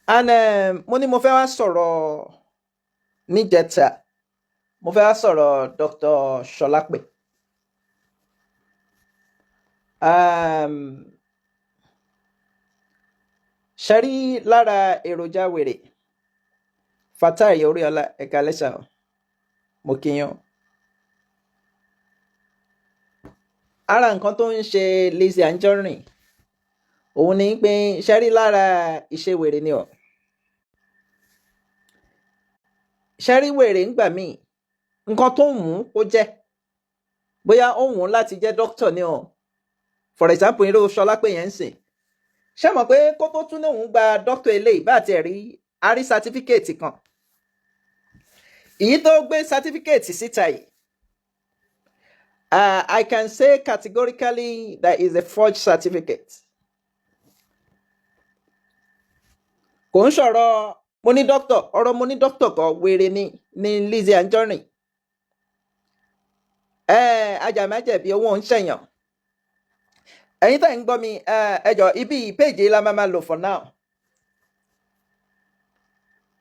and mo ní mo fẹ́ wá sọ̀rọ̀ níjẹta mo fẹ́ wá sọ̀rọ̀ Dr. Ṣọlápé. Ṣe rí lára èròjà wèrè Fatai Oríọlá ẹ̀ka lẹ́sà mo kíyàn. Ara nǹkan tó ń ṣe Lizzy Anjorin òun ni pé ṣe rí lára ìṣe wèrè ni o. Ṣe rí wèrè ńgbà míì nǹkan tó ń wù ú kó jẹ́ bóyá ó wù ú láti jẹ́ dókítà ni o. For example irú Ṣọlápé yẹn ń sìn. Ṣé mọ̀ pé kó tó tún lóun gba dókítà eléyìí bá tiẹ̀ rí a rí sátífíkẹ́ẹ̀tì kan. Èyí tó gbé sátífíkẹ́ẹ̀tì síta yìí. I can say categorically that is a forged certificate. Kò ń sọ̀rọ̀ mo ní dókítà ọ̀rọ̀ mo ní dókítà kan wèrè ní Lizzy Anjorin. Ajàmájẹ̀bi owó ń ṣẹ̀yàn. Ẹ̀yin tẹ́ ń gbọ́ mi ẹ jọ̀ọ́ ibi péèjì la máa lò for now.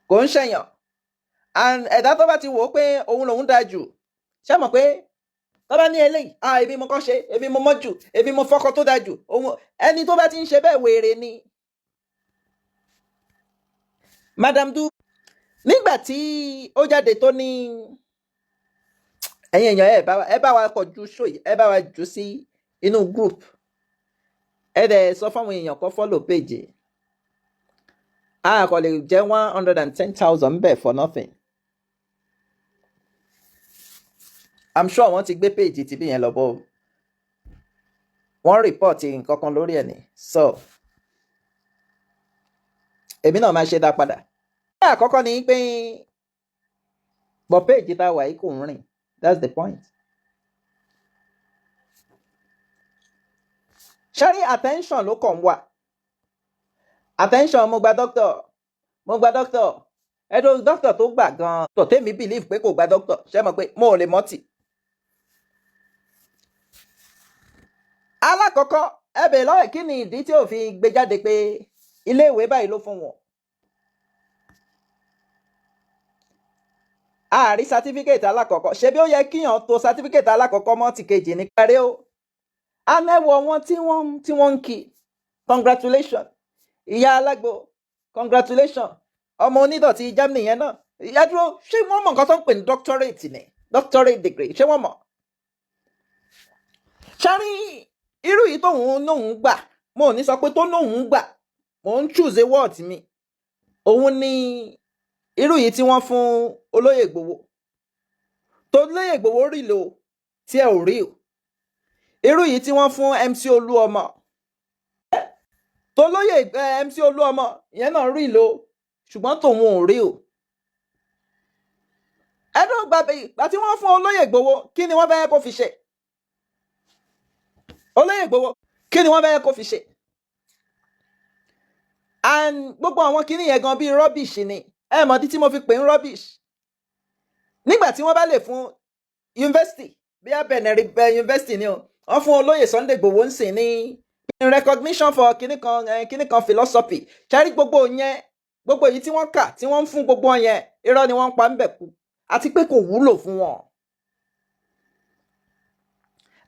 Kò ń ṣẹ̀yàn. And ẹ̀dá tó bá ti wò ó pé òun lòun dáa jù ṣé mọ̀ pé tó bá ní eléyìí èmi mo kọ́ ṣe èmi mo mọ̀ jù èmi mo fọ́kọ tó dáa jù òun ẹni tó bá ti ń ṣe bẹ́ẹ̀ wèrè ni. Madam Du nígbà tí ó jáde tó ní ẹ̀yin èèyàn ẹ bá wa kọ ju show yìí ẹ bá wa jù sí inú group ẹ dẹ̀ sọ fáwọn èèyàn kó follow page kò lè jẹ́ 110,000 bẹ́ẹ̀ for nothing. I'm sure wọ́n ti gbé page ti bí yẹn lọ bọ́ wọ́n report nǹkan kan lórí ẹ̀ ni so èmi náà máa ṣe dá padà. Ní àkọ́kọ́ ni pé bọ̀ page tá a wà yìí kò ń rìn that's the point. Ṣárí attention ló kàn wá attention mo gba doctor ẹ̀dọ̀ doctor tó gbà gan-an tó tèmi believe pé kò gba doctor ṣé mọ̀ pé mo ò lè mọ́tì. Alákọ̀ọ́kọ́ ẹbẹ̀ lọ́wọ́ kí ni ìdí tí ò fi gbé jáde pé iléèwé báyìí ló fún wọn. Àárí certificate alákọ̀ọ́kọ́ ṣé bí ó yẹ kíyàn tó certificate alákọ̀ọ́kọ́ mọ́ ti kejì ní pẹ́rẹ́ o. Anẹ́wọ̀ wọn tí wọ́n ń kí congratulations ìyá alágbo congratulations ọmọ onídọ̀tí Germany yẹn náà ìyá dúró ṣé wọ́n mọ̀ nǹkan tó ń pè ní doctorate ni doctorate degree ṣé wọ́n mọ̀. Ṣárí irú yìí tóun lóun gbà mo ò ní sọ pé tó lóun gbà mo ń choose a word mi òun ni irú yìí tí wọ́n fún olóyè Ìgbòho tó lóyè Ìgbòho rí lò tí ẹ ò rí o irú yìí tí wọ́n fún MC Olúọmọ tó lóyè MC Olúọmọ ìyẹn náà rí lò ṣùgbọ́n tòun ò rí o. Ẹ̀dùn gbà tí wọ́n fún olóyè Ìgbòho kí ni wọ́n fẹ́ kó fi ṣe. Olóyè Ìgbòho kí ni wọ́n fẹ́ kó fi ṣe. And gbogbo àwọn kíní yẹn gan bíi rubbish ni ẹ mọ̀ tí mo fi pè ń rubbish. Nígbà tí wọ́n bá lè fún yunifásitì bí abẹnẹrí yunifásitì ni o wọ́n fún olóyè Sunday Igboho ń sìn ní in recognition for kíní kan philosophy ṣárí gbogbo yẹn gbogbo èyí tí wọ́n kà tí wọ́n ń fún gbogbo yẹn irọ́ ni wọ́n ń pa ń bẹ̀ kú àti pé kò wúlò fún wọn.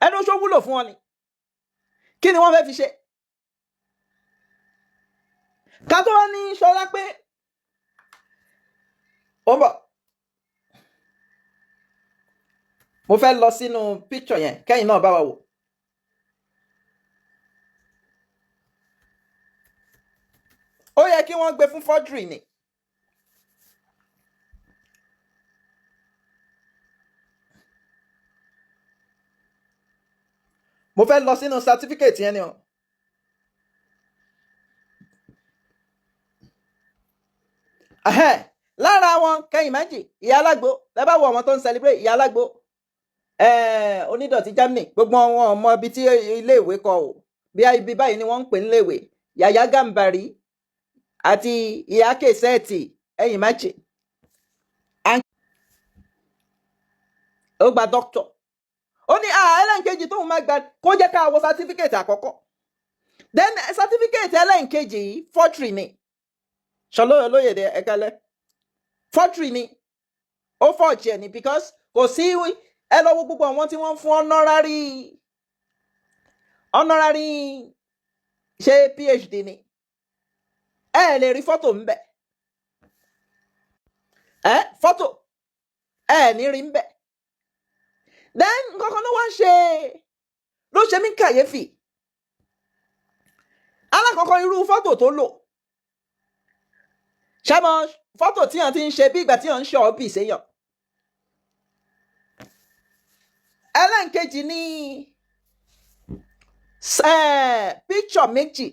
Ẹnu ṣó wúlò fún wọn ni kí ni wọ́n fẹ́ fi ṣe. Ká tó wá ní Ṣọlápé ó ń bọ̀ mo fẹ́ lọ sínú picture yẹn kẹ́yìn náà bá wa wò. Ó yẹ kí wọ́n gbé fún forgery ni. Mo fẹ́ lọ sínú certificate yẹn ni o. Lára wọn kẹ́yìn méjì ìyá alágbo lẹ́bà wọ ọmọ tó ń celebrate ìyá alágbo onídọ̀tí Germany gbogbo wọn ọmọ ibi tí iléèwé kọ o bí ibi báyìí ni wọ́n ń pè níléèwé Yàyà Gàmbàrí àti ìyá kẹsẹ́ẹ̀tì ẹ̀yìn méjì. Ó gba doctor ó ní ẹlẹ́nkejì tóun máa gba kó jẹ́ ká wo certificate àkọ́kọ́ then certificate ẹlẹ́nkejì yìí forgery ni Ṣọlọ́yọ̀ Olóyèdè ẹ̀kálẹ́. Forgery ni. Ó forge ẹ̀ ni because kò sí ẹ lọ wo gbogbo àwọn tí wọ́n fún honorary ṣe PhD ni. Ẹ lè rí fọ́tò ń bẹ̀. Fọ́tò ẹ ní rí ń bẹ̀. Then nǹkan ló wá ló ṣe mí kàyéfì. Alákọ̀ọ́kọ́ irú fọ́tò tó lò. Ṣámọ fọ́tò tí wọ́n ti ń ṣe bí ìgbà tí wọ́n ń ṣe ọ́bì séyàn. Ẹlẹ́nkejì ni picture méjì.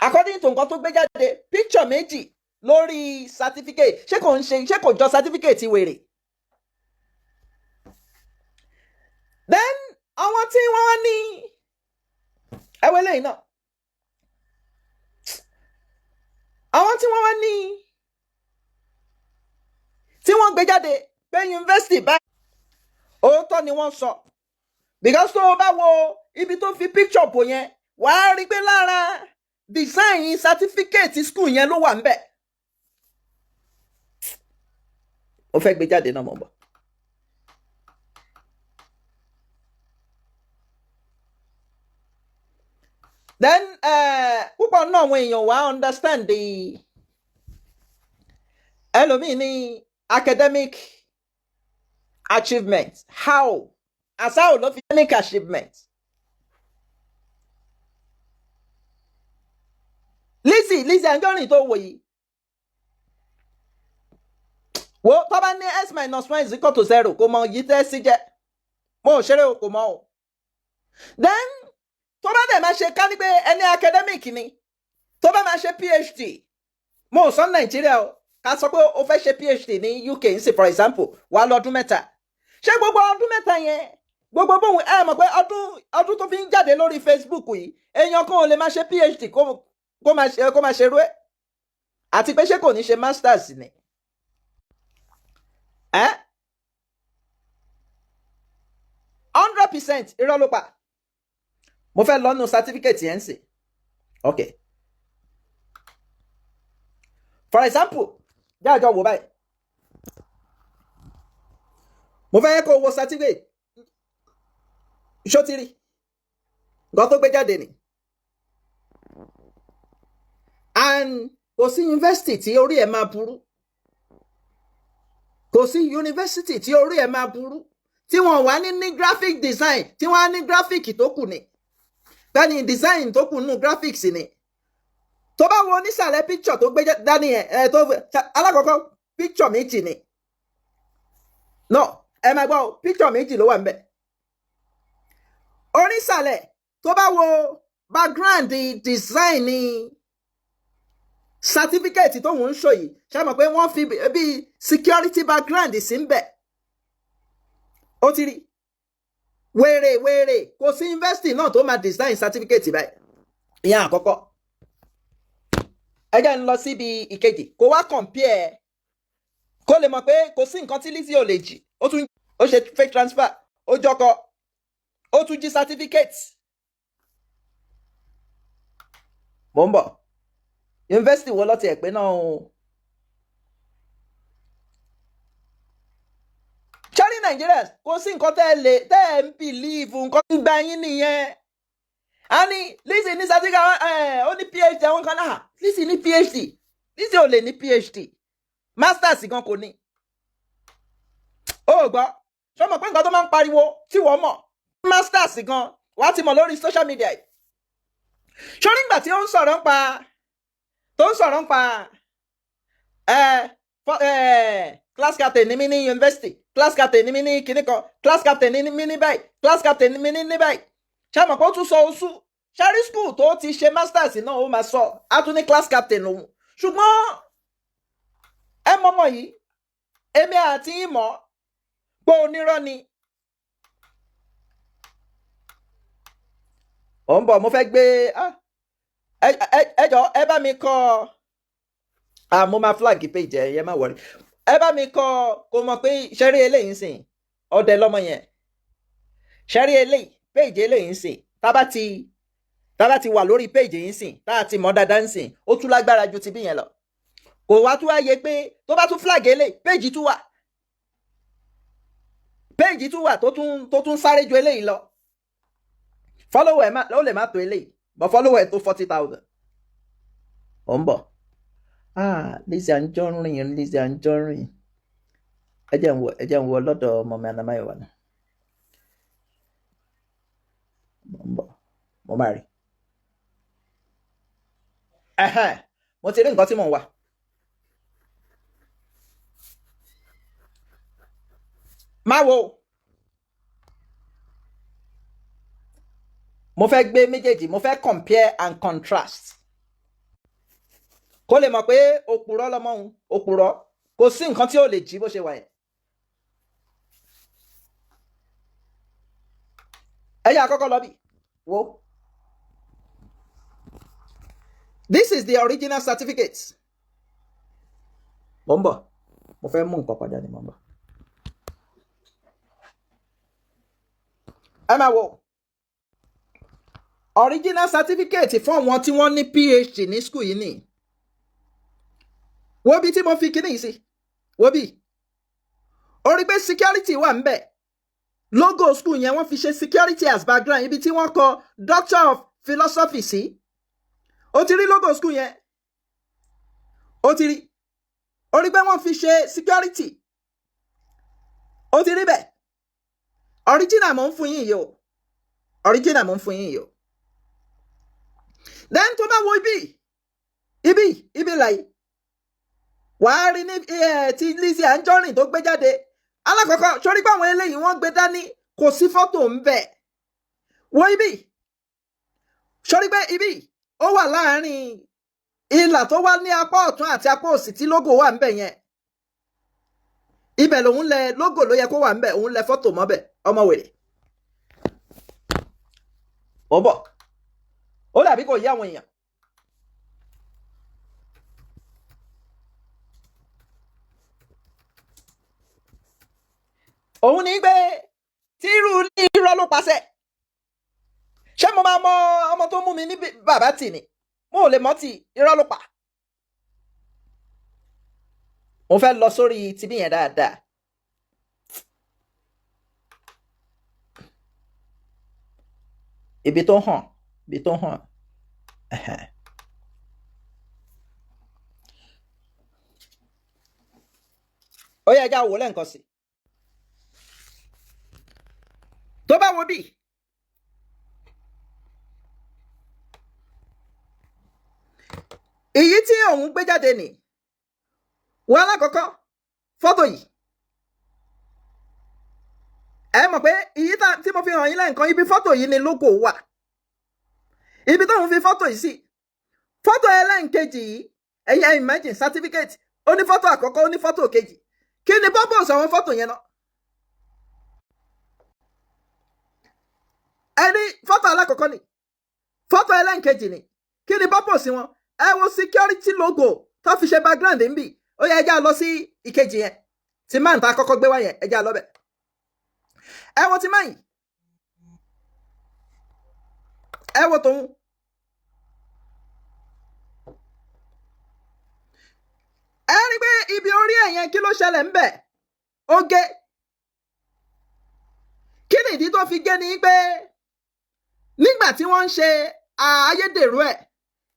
According to nǹkan tó gbé jáde, picture méjì lórí certificate. Ṣé kò jọ certificate wèrè? Then àwọn tí wọ́n ní ẹwẹ́ lẹ́yìn náà. Àwọn tí wọ́n wá ní tí wọ́n gbé jáde pé yunifásitì báyìí òótọ́ ni wọ́n sọ because tó o bá wo ibi tó fi picture bò yẹn wàá rí pé lára design certificate school yẹn ló wà ńbẹ̀. ó fẹ́ gbé jáde náà mọ̀ bọ̀. Then púpọ̀ náà àwọn èèyàn wá understand the ẹlòmíì ní academic achievement. How ló fi academic achievement. Lizzy Anjorin tó wò yìí. Wo tó bá ní x-1 is equal to 0 kò mọ yìí tẹ́ sí jẹ́. Mo ò ṣeré o kò mọ o. Then tó bá dẹ̀ máa ṣe ká ní pé ẹni academic ni tó bá máa ṣe PhD mo ò sọ Nàìjíríà o ká sọ pé o fẹ́ ṣe PhD ní UK ń sì for example wà lọ́dún mẹ́ta ṣé gbogbo ọdún mẹ́ta yẹn gbogbo bóun ẹ mọ̀ pé ọdún tó fi ń jáde lórí Facebook yìí èèyàn kan ò lè máa ṣe PhD kó máa ṣerú ẹ̀ àti pé ṣé kò ní ṣe masters ni 100% irọ́ ló pa. Mo fẹ́ lọ́nu certificate yẹn sì. Okay. For example, jáàjọ wò báyìí. Mo fẹ́ kó wo certificate. Ṣótìrí. Nǹkan tó gbé jáde ni. And kò sí university tí orí ẹ̀ máa burú. Kò sí university tí orí ẹ̀ máa burú. Tí wọ́n wá ní graphic design, tí wọ́n á ní graphic tó kù ni. Bẹ́ẹ̀ni design tó kù nínú graphics ni. Tó bá wo nísàlẹ̀ picture tó gbé dání ẹ̀ tó alákọ̀ọ́kọ́ picture méjì ni. No, ẹ máa gbọ́ picture méjì ló wà ńbẹ̀. Onísàlẹ̀ tó bá wo background design ni certificate tó ń ṣò yìí ṣé mọ̀ pé wọ́n fi bí security background sí ńbẹ̀. Ó ti rí. Wèrè kò sí university náà tó máa design certificate báyìí. Ìyẹn àkọ́kọ́. Ẹ jẹ́ n lọ síbi ìkejì kó wá compare kó lè mọ̀ pé kò sí nǹkan tí Lizzy ò lè jì ó ṣe fake transfer ó jọkọ ó tún jí certificate. Mo ń bọ̀ university wo lọ́tì ẹ̀ pé náà o. Ṣárí Nàìjíríà kò sí nǹkan tẹ́ ẹ̀ ń believe nǹkan tó gba yín nìyẹn. A ní Lizzy ní certificate ó ní PhD àwọn kan náà Lizzy ní PhD Lizzy ò lè ní PhD masters gan kò ní. Ó gbọ́ ṣé o mọ̀ pé nǹkan tó máa ń pariwo tí wọ́n mọ̀ masters gan wàá ti mọ̀ lórí social media yìí. Ṣé nígbà tí ó ń sọ̀rọ̀ ń pa class captain ní mi ní university class captain ní mi ní kinní kan class captain ní mi ní báyìí class captain ní mi ní báyìí ṣé mọ̀ pé ó tún sọ oṣù ṣárí school tó ti ṣe masters náà ó máa sọ á tún ní class captain òun ṣùgbọ́n ẹ mọ̀mọ́ yìí èmi àti ìmọ̀ pé onírọ́ ni. Ó ń bọ̀ mo fẹ́ gbé ẹ jọ ẹ bá mi kọ mo máa flag page ẹ má wọrí ẹ bá mi kọ kó mọ̀ pé ṣẹ́rí eléyìí ń sìn ọdẹ lọ́mọ yẹn ṣẹ́rí eléyìí page eléyìí ń sìn tá tá bá ti wà lórí page yín sìn tá ti mọ̀ dáadáa ń sìn ó tún lágbára ju ti bí yẹn lọ kò wá tún wáyé pé tó bá tún flag eléyìí page tún wà tó tún sáré ju eléyìí lọ follower ẹ̀ ó lè má tó eléyìí but follower ẹ̀ tó 40,000 ó ń bọ̀ Lizzy Anjorin ẹ jẹ́ ń wo lọ́dọ̀ ọmọ mi Anamáyọ̀wá náà mo máa rí mo ti rí nǹkan tí mò ń wá má wo mo fẹ́ gbé méjèèjì mo fẹ́ compare and contrast kó lè mọ̀ pé òpùrọ́ lọ́mọ òun òpùrọ́ kò sí nǹkan tí ó lè jí bó ṣe wà yẹn ẹ̀yà àkọ́kọ́ lọ bí wo. This is the original certificate. Mo ń bọ̀. Mo fẹ́ mú nǹkan padà ní mo ń bọ̀. Ẹ máa wo. Original certificate fún àwọn tí wọ́n ní PhD ní school yìí ni. Wo bí tí mo fi kíní yìí sí. Wo bí. Ó rí pé security wà ńbẹ̀. Logo school yẹn wọ́n fi ṣe security as background ibi tí wọ́n kọ Doctor of Philosophy sí. Ó ti rí logo school yẹn. Ó ti rí. Ó rí pé wọ́n fi ṣe security. Ó ti rí bẹ́ẹ̀. Original mo ń fún yín yìí o. Original mo ń fún yín yìí o. Then tó bá wo ibi láyé. Wàá rí ní ti Lizzy Anjorin tó gbé jáde. Alákọ̀ọ́kọ́ sórí pé àwọn eléyìí wọ́n gbé dání kò sí fọ́tò ń bẹ̀. Wo ibi. Sórí pé ibi ó wà láàárín ìlà tó wà ní apá ọ̀tún àti apá òsì tí logo wà ńbẹ̀ yẹn. Ibẹ̀ lòun lẹ logo ló yẹ kó wà ńbẹ̀ òun lẹ fọ́tò mọ́bẹ̀ ọmọ wèrè. Ó bọ̀. Ó dàbí kò yé àwọn èèyàn. Òun ní pé tí irú ní irọ́ ló pàṣẹ. Ṣé mo máa mọ ọmọ tó mú mi ní bàbá tì ní? Mo ò lè mọ̀ tí irọ́ ló pa. Mo fẹ́ lọ sórí tibí yẹn dáadáa. Ibi tó hàn. Ó yẹ ẹja wò lẹ́ǹkan sí. Tó bá wo bí. Èyí tí òun gbé jáde nì. Wọ́n alákọ̀ọ́kọ́ fọ́tò yìí. Ẹ mọ̀ pé èyí tí mo fi hàn yín lẹ́ǹkan ibi fọ́tò yìí ni logo wà. Ibi tóun fi fọ́tò yìí sí. Fọ́tò ẹlẹ́ǹkejì yìí ẹ̀yin imagine certificate ó ní fọ́tò àkọ́kọ́ ó ní fọ́tò kejì. Kí ni purpose àwọn fọ́tò yẹn náà? Ẹni fọ́tò alákọ̀ọ́kọ́ ni. Fọ́tò ẹlẹ́ǹkejì ni. Kí ni purpose wọn? Ẹ wo security logo tó fi ṣe background ń bì. Ó yẹ ẹja lọ sí ìkejì yẹn. Tí máa ń ta kọ́kọ́ gbé wá yẹn ẹja lọ bẹ̀. Ẹ wo ti máa yìí. Ẹ wo tòun. Ẹ rí pé ibi orí ẹ̀yẹn kí ló ṣẹlẹ̀ ń bẹ̀? Ó gé. Kí ni ìdí tó fi gé ni pé nígbà tí wọ́n ń ṣe ayédèrú ẹ̀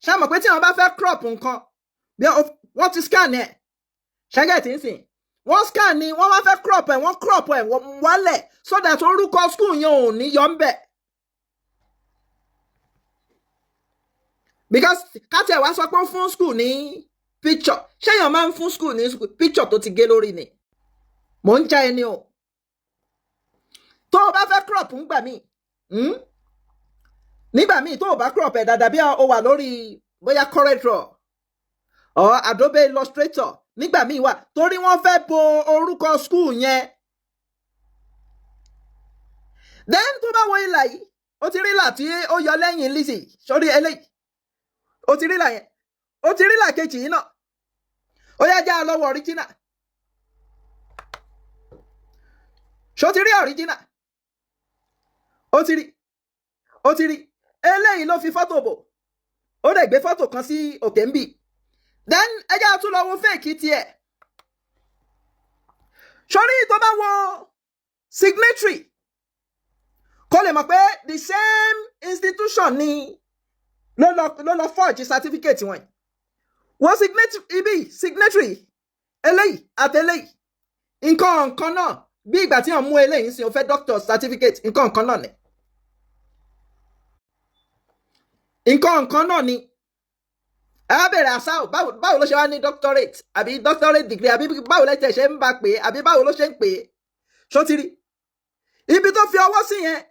ṣé mọ̀ pé tí wọ́n bá fẹ́ crop nǹkan bí wọ́n ti scan ẹ̀ ṣẹ́gẹ̀tì ń sìn wọ́n scan ni wọ́n wá fẹ́ crop ẹ̀ wọ́n crop ẹ̀ wálẹ̀ so that orúkọ school yẹn ò ní yọ ń bẹ̀. Because káti ẹ̀ wá sọ pé ó fún school ní picture ṣéyàn máa ń fún school ní picture tó ti gé lórí ni mò ń já ẹni o tó o bá fẹ́ crop ńgbà míì nígbà míì tó o bá crop ẹ̀ dáadáa bí o wà lórí bóyá CorelDRAW or Adobe Illustrator nígbà míì wà torí wọ́n fẹ́ bo orúkọ school yẹn. Then tó bá wo ìlà yìí ó ti rí ìlà tí ó yọ lẹ́yìn Lizzy sórí eléyìí ó ti rí ìlà yẹn ó ti rí ìlà kejì yìí náà ó yá já lọ́wọ́ original ṣó ti rí original ó ti rí eléyìí ló fi fọ́tò bò ó dẹ̀ gbé fọ́tò kan sí òkè ń bì then ẹjẹ́ àtún lọ wo fake tiẹ̀ sórí tó bá wo signatory kó lè mọ̀ pé the same institution ni ló lọ forge certificate wọn wọ́n signatory eléyìí àtẹléyìí nǹkan náà bí ìgbà tí wọ́n mú eléyìí sí ó fẹ́ doctor certificate nǹkan náà ni nǹkan náà ni ẹ bẹ̀rẹ̀ àṣà báwo ló ṣe wá ní doctorate àbí doctorate degree àbí báwo lẹ́tẹ̀ ṣe ń bá pè é àbí báwo ló ṣe ń pè é ṣó ti rí ibi tó fi ọwọ́ sí yẹn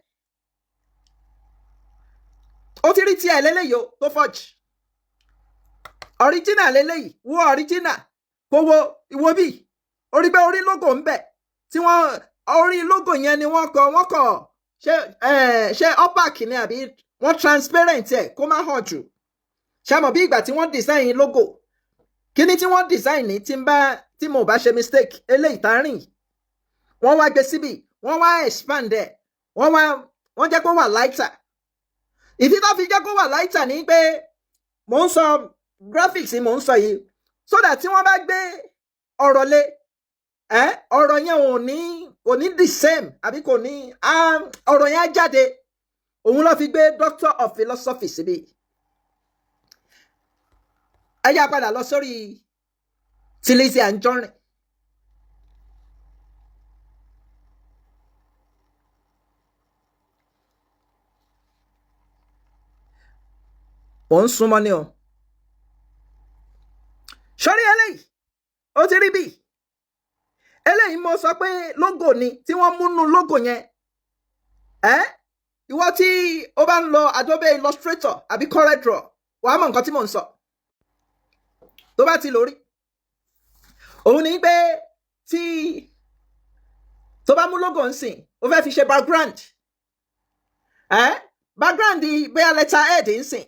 ó ti rí tiẹ̀ lélẹ́yìí o tó forge original lélẹ́yìí wo original kó wo ìwo bí orí pé orí logo ń bẹ tí wọ́n orí logo yẹn ni wọ́n kọ ṣe opaque ni àbí wọ́n transparent ẹ̀ kó má hàn jù ṣàmọ̀ bí ìgbà tí wọ́n design logo kíní tí wọ́n design ní tí mo bá ṣe mistake eléyìí tá rìn wọ́n wá gbé síbì wọ́n wá expand ẹ̀ wọ́n jẹ́ kó wà lighter ìdí tó fi jẹ́ kó wà lighter ni pé mò ń sọ graphics mò ń sọ yìí so that tí wọ́n bá gbé ọ̀rọ̀ lé ọ̀rọ̀ yẹn kò ní the same àbí kò ní ọ̀rọ̀ yẹn á jáde òun ló fi gbé Doctor of Philosophy síbí ẹ yá padà lọ sórí ti Lizzy Anjorin ò ń súnmọ́ ni o sórí eléyìí ó ti rí bí eléyìí mo sọ pé logo ni tí wọ́n múnú logo yẹn ìwọ tí ó bá ń lo Adobe Illustrator àbí CorelDRAW wàá mọ̀ nǹkan tí mò ń sọ tó bá ti lórí òun ni pé tí tó bá mú logo ń sìn ó fẹ́ fi ṣe background background bóyá letterhead ń sìn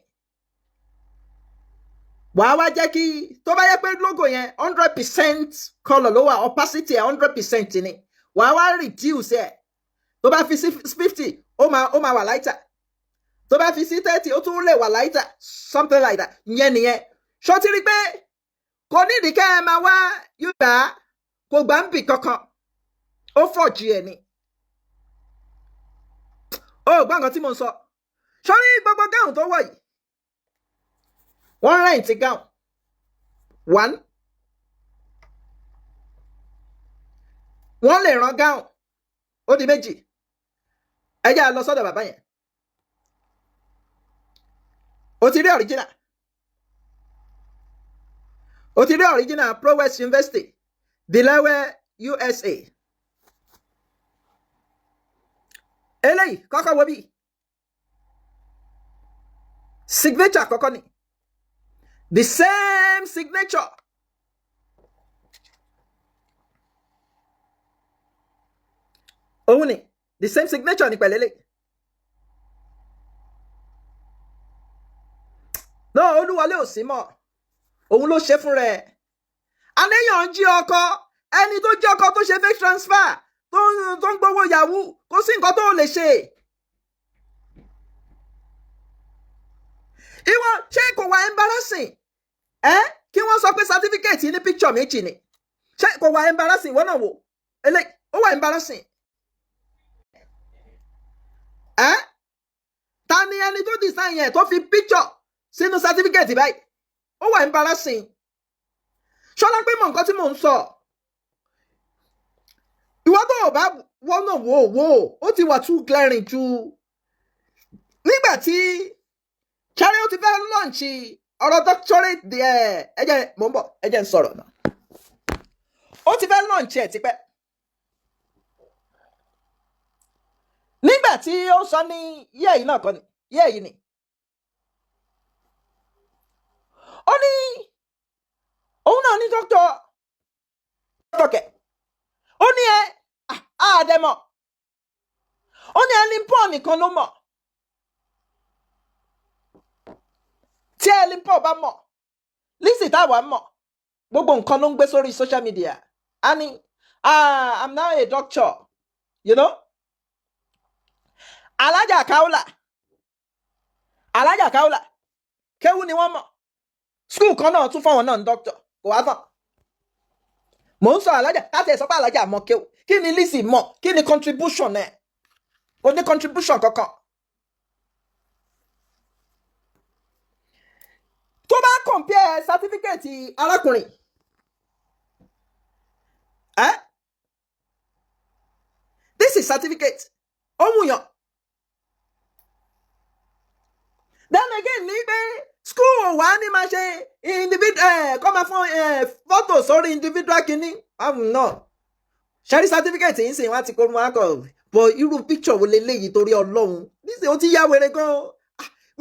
wàá wá jẹ́ kí tó bá yẹ pé logo yẹn 100% colour ló wà opacity 100% ni wàá wá reduce ẹ̀ tó bá fi sí 50 ó máa wà lighter tó bá fi sí 30 ó tún lè wà lighter something like that ìyẹn nìyẹn ṣó ti rí pé kò nídìí kẹ́ ẹ máa wá yúgbà kò gbà ń bì kankan ó forge ẹ̀ ni ó gbọ́ nǹkan tí mo ń sọ sórí gbogbo gáùn tó wọ̀ yìí wọ́n rent gown one wọ́n lè rán gown ó di méjì ẹ jẹ́ lọ sọ́dọ̀ bàbá yẹn ó ti rí original Pro West University Delaware USA eléyìí kọ́kọ́ wo bí signature kọ́kọ́ ni the same signature òun ni the same signature ni pẹ̀lẹ́lẹ́ náà Olúwọlé ò sí mọ́ òun ló ṣe fún rẹ̀ anéyàn ń jí ọkọ ẹni tó jí ọkọ tó ṣe fake transfer tó ń gbowó yahoo kò sí nǹkan tó lè ṣe ìwọ ṣé kò wá embarrassing kí wọ́n sọ pé certificate ní picture méjì ni ṣé kò wá embarrassing wọ́n náà wò eléyìí ó wà embarrassing ta ni ẹni tó design yẹn tó fi picture sínú certificate báyìí ó wà embarrassing ṣọlá pé mọ nǹkan tí mò ń sọ ìwọ tó o bá wọ́n náà wò ó ti wà too glaring ju nígbà tí Cherry ó ti fẹ́ lọ́ǹchì ọ̀rọ̀ doctorate ẹ̀jẹ̀ mò ń bọ̀ ẹ̀jẹ̀ ń sọ̀rọ̀ náà ó ti fẹ́ lọ́ǹchì ẹ̀ tipẹ́ nígbà tí ó sọ ní yẹ́ yìí náà kọ́ ni yẹ́ yìí ni ó ní òun náà ní dókítà kẹ̀ ó ní àdẹ̀mọ̀ ó ní ẹni pọ̀ nìkan ló mọ̀ tí ẹni pọ̀ bá mọ̀ Lizzy táwa mọ̀ gbogbo nǹkan ló ń gbé sórí social media a ní I'm now a doctor you know Alájà Kaola alájà Kaola kéwú ni wọ́n mọ̀ school kan náà tún fáwọn náà ń doctor kò wá tán mò ń sọ alájà láti ẹ̀ sọ pé alájà mọ̀ kéwú kí ni Lizzy mọ̀ kí ni contribution ẹ̀ kò ní contribution kankan. tó bá compare certificate arákùnrin this is certificate ohun yàn then again ní pé school wa ní máa ṣe individual kọ́ máa fún photo sórí individual kìíní náà ṣẹ́rí certificate yìí sìn wá ti kó wọn kọ̀ bọ̀ irú picture wo leléyìí torí Ọlọ́run níṣẹ́ ó ti yá wèrè gan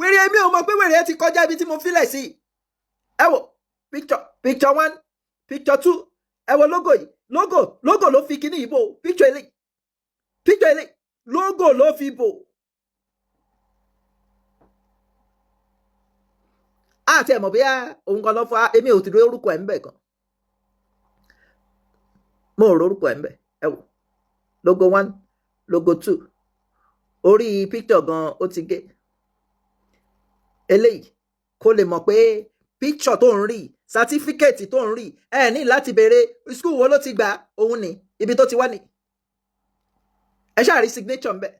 wèrè èmi ò mọ̀ pé wèrè ẹ ti kọjá ibi tí mo filẹ̀ sí ẹ wò picture 1 picture 2 ẹ wò logo yìí logo ló fi kíní yìí bò picture eléyìí logo ló fi bò. àti ẹ̀mọ̀ bóyá òun kan lọ fà èmi ò ti rí orúkọ ẹ̀ ń bẹ̀ kan mo ò rí orúkọ ẹ̀ ń bẹ̀ ẹ wò logo 1 logo 2 orí picture gan ó ti gé eléyìí kó lè mọ̀ pé picture tó ń rí certificate tó ń rí ẹ ní láti béèrè school wo ló ti gbà òun ní ibi tó ti wá ní ẹ ṣáà rí signature ń bẹ̀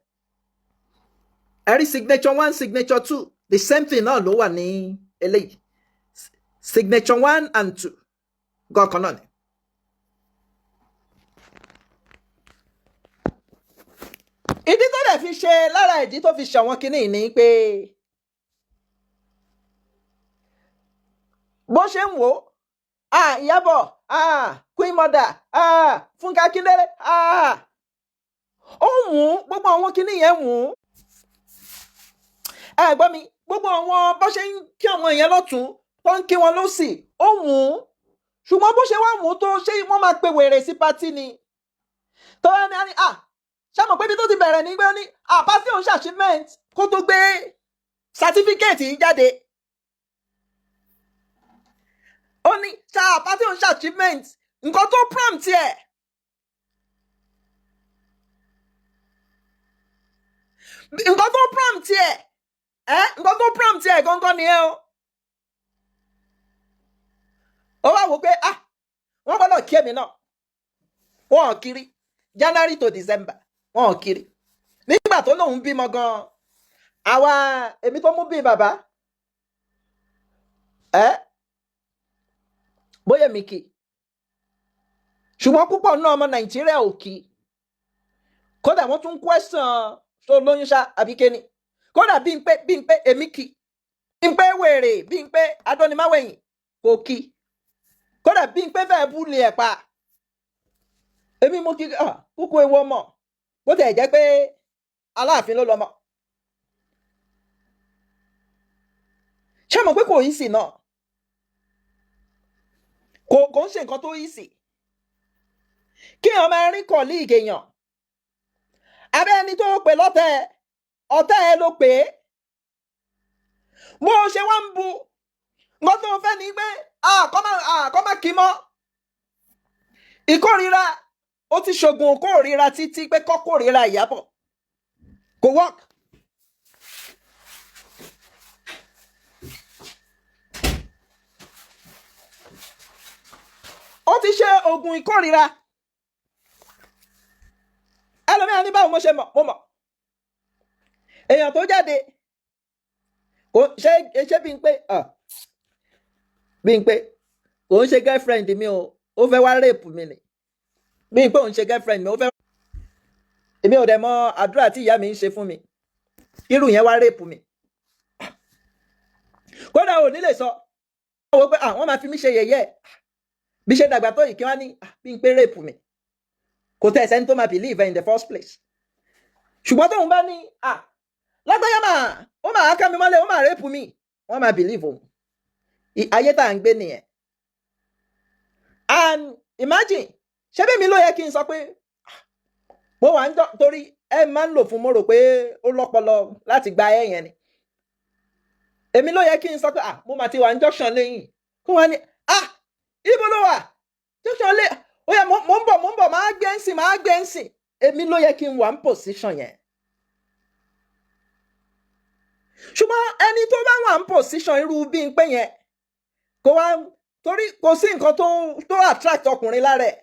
ẹ rí signature 1 signature 2 the same thing náà ló wà ní eléyìí signature 1 and 2 gọkàn náà ni. ìdí tó dẹ̀ fi ṣe lára ìdí tó fi ṣàwọn kinní ní pé bó ṣe ń wò ó Ìyábọ̀ Queen Mother Fúnkẹ́ Akíndélé ó wù ú gbogbo àwọn kinní yẹn wù ú ẹ gbọ́ mi gbogbo àwọn bó ṣe ń kí àwọn èèyàn lọ́tún tó ń kí wọn lọ́sì ó wù ú ṣùgbọ́n bó ṣe wá wù ú tó ṣé wọ́n máa pe wèrè sí pátì ni tó yẹ ní ṣé mọ̀ pé ibi tó ti bẹ̀rẹ̀ ní gbé ó ní pátì òun ṣàṣìmẹ́ǹt kó tó gbé sátífíkẹ́ẹ̀tì yìí jáde ó ní pátì òun ṣàṣìmẹ́ǹt nǹkan tó prompt ẹ̀ nǹkan tó prompt ẹ̀ gangan ni ẹ o. ó wá wò pé wọ́n gbọ́dọ̀ kí èmi náà wọ́n ò kiri January to December wọ́n ò kiri nígbà tó lóun bímọ gan àwa èmi tó mú bí bàbá bóyá mi kì ṣùgbọ́n púpọ̀ náà ọmọ Nàìjíríà ò kì kódà wọ́n tún question tó lóyún ṣá àbíkéni kódà bí n pé èmi kì bí n pé wèrè bí n pé adọ́nimáwẹ̀yìn kò kì kódà bí n pé fẹ́ẹ́ búlé ẹ̀ pa èmi mo kí kúkú ewu ọmọ bó tẹ̀ jẹ́ pé Aláàfin ló lọ́mọ ṣé mo pé kò yí sí náà kò ń ṣe nǹkan tó yí sí kí èèyàn máa rí kọ̀ọ̀lìgì èèyàn abẹ́ ẹni tó pè lọ́tẹ̀ ọ̀tá ẹ ló pè é bó ṣe wá ń bu nǹkan tó fẹ́ ní pé kọ́ má kí mọ́ ìkórira ó ti ṣògùn kórira títí pé kọ́ kórira Ìyábọ̀ kò work. ó ti ṣe oògùn ìkórira ẹlòmíràn ní báwo mo ṣe mọ̀ mo mọ̀ èèyàn tó jáde ṣé bí n pé kò ń ṣe girlfriend mi o ó fẹ́ wá rape mi ni bí n pé òun ṣe girlfriend mi ó fẹ́ èmi ò dẹ̀ mọ àdúrà tí ìyá mi ń ṣe fún mi irú yẹn wá rape mi kódà ò ní lè sọ wọ́n pé wọ́n máa fi mí ṣe yẹ̀yẹ́ bí ṣe dàgbà tó yìí kí wọ́n ní bí n pé rape mi kò tẹ̀ sẹ́ni tó máa believe in the first place ṣùgbọ́n tóun bá ní lágbáyà ó máa ká mi mọ́lẹ̀ ó máa rape mi wọ́n máa believe òun ayé tá à ń gbé nìyẹn. And imagine ṣé bí mi ló yẹ kí n sọ pé mo wà ń torí ẹ máa ń lò fún mo rò pé ó lọ́pọlọ láti gba ẹ yẹn ni èmi ló yẹ kí n sọ pé mo mà ti wà ń junction lẹ́yìn kó wá ní ibo ló wà junction lé ó yẹ mo ń bọ̀ máa gbé ń sìn èmi ló yẹ kí n wà ń position yẹn ṣùgbọ́n ẹni tó bá wà ń position irú Bímpé yẹn kò wá torí kò sí nǹkan tó attract ọkùnrin lára ẹ̀.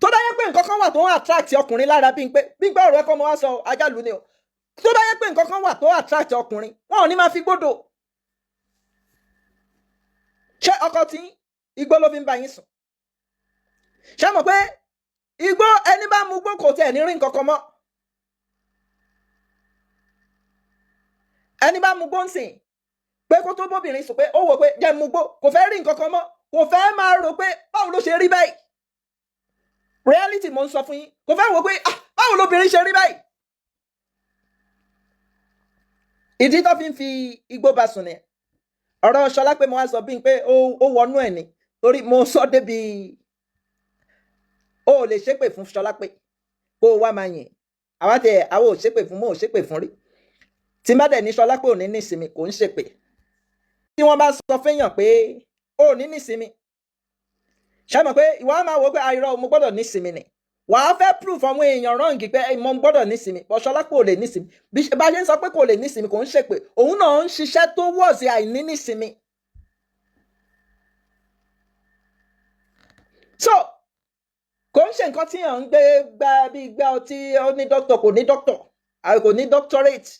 tó bá yẹ pé nǹkan kan wà tó attract ọkùnrin lára Bímpé ọ̀rọ̀ ẹ̀kọ́ mo wá sọ ajálù ni o. tó bá yẹ pé nǹkan kan wà tó attract ọkùnrin wọn ò ní máa fi gbódò. ṣé ọkọ tí igbó ló fi ń bá yín sùn? ṣé mọ̀ pé igbó ẹni bá mu gbó kò tiẹ̀ ní rí nǹkan kan mọ́. ẹni bá mu gbó ń sìn pé kó tó bóbìnrin sùn pé ó wò pé jẹ́ mu gbó kò fẹ́ rí nǹkan kan mọ́, kò fẹ́ máa rò pé báwo ló ṣe rí báyìí. reality mo ń sọ fún yín, kò fẹ́ wò pé báwo lobìnrin ṣe rí báyìí. ìdí tó fi ń fi igbó bá sùn nìyẹn. ọ̀rọ̀ Ṣọlá pé mo wá sọ Bímpé ó wọnú ẹ̀ ni torí mo sọ débi ó lè ṣépè fún Ṣọlá pé kó o wá máa yìn àwọn ò ṣépè fún, mo ò ṣépè fún rí. tí má dẹ̀ ní Ṣọlá pé ò ní nísinmi kò ń ṣépè. tí wọ́n bá sọ fẹ́yàn pé ó ní nísinmi ṣé mọ̀ pé ìwọ á máa wò pé àìrọ̀ mo gbọ́dọ̀ nísinmi ni wàá fẹ́ proof àwọn èèyàn wrong pé mo gbọ́dọ̀ nísinmi bọ́ Ṣọlá pé ò lè nísinmi bá ṣe ń sọ pé kò lè nísinmi kò ń ṣépè, òun náà ń ṣiṣẹ́ tó wọ̀sí àìní nísinmi. so kò ń ṣe nǹkan tí yàn ń gbé gbá bí gbá ọtí ó ní doctor kò ní doctor àbí kò ní doctorate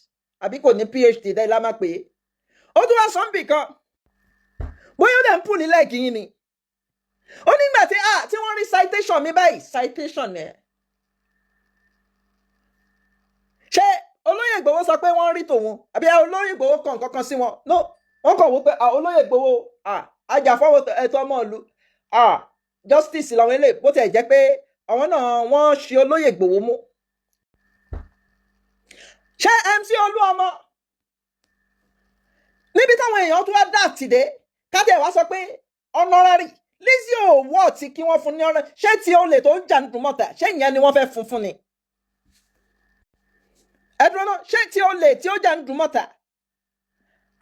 àbí kò ní PhD dá ilá máa pè é. ó tún wá sọ́nbì kan bóyá ó dẹ̀ ń pù ní lẹ́ẹ̀kì yín ni. ó nígbà tí wọ́n rí citation mi báyìí citation ẹ̀. ṣé olóyè Ìgbòho sọ pé wọ́n rí tòun àbí olóyè Ìgbòho kàn kankan sí wọn? no wọ́n kàn wò pé olóyè Ìgbòho ajàfọwọ́ ẹ̀tọ́ ọmọ ìlú justice làwọn eléyìí bó tiẹ̀ jẹ́ pé àwọn náà wọ́n ṣe olóyè Ìgbòho mú. ṣé MC Olúọmọ níbi táwọn èèyàn tó wá dà tìdé kájẹ wá sọ pé honorary Lizzy ò wọ́ tí kí wọ́n fún ní ọ̀rẹ́, ṣé tí olè tó ń jà nínú mọ́ta ṣé ìyẹn ni wọ́n fẹ́ fún ni? ẹ̀dùn náà ṣé tí olè tí ó jà nínú mọ́ta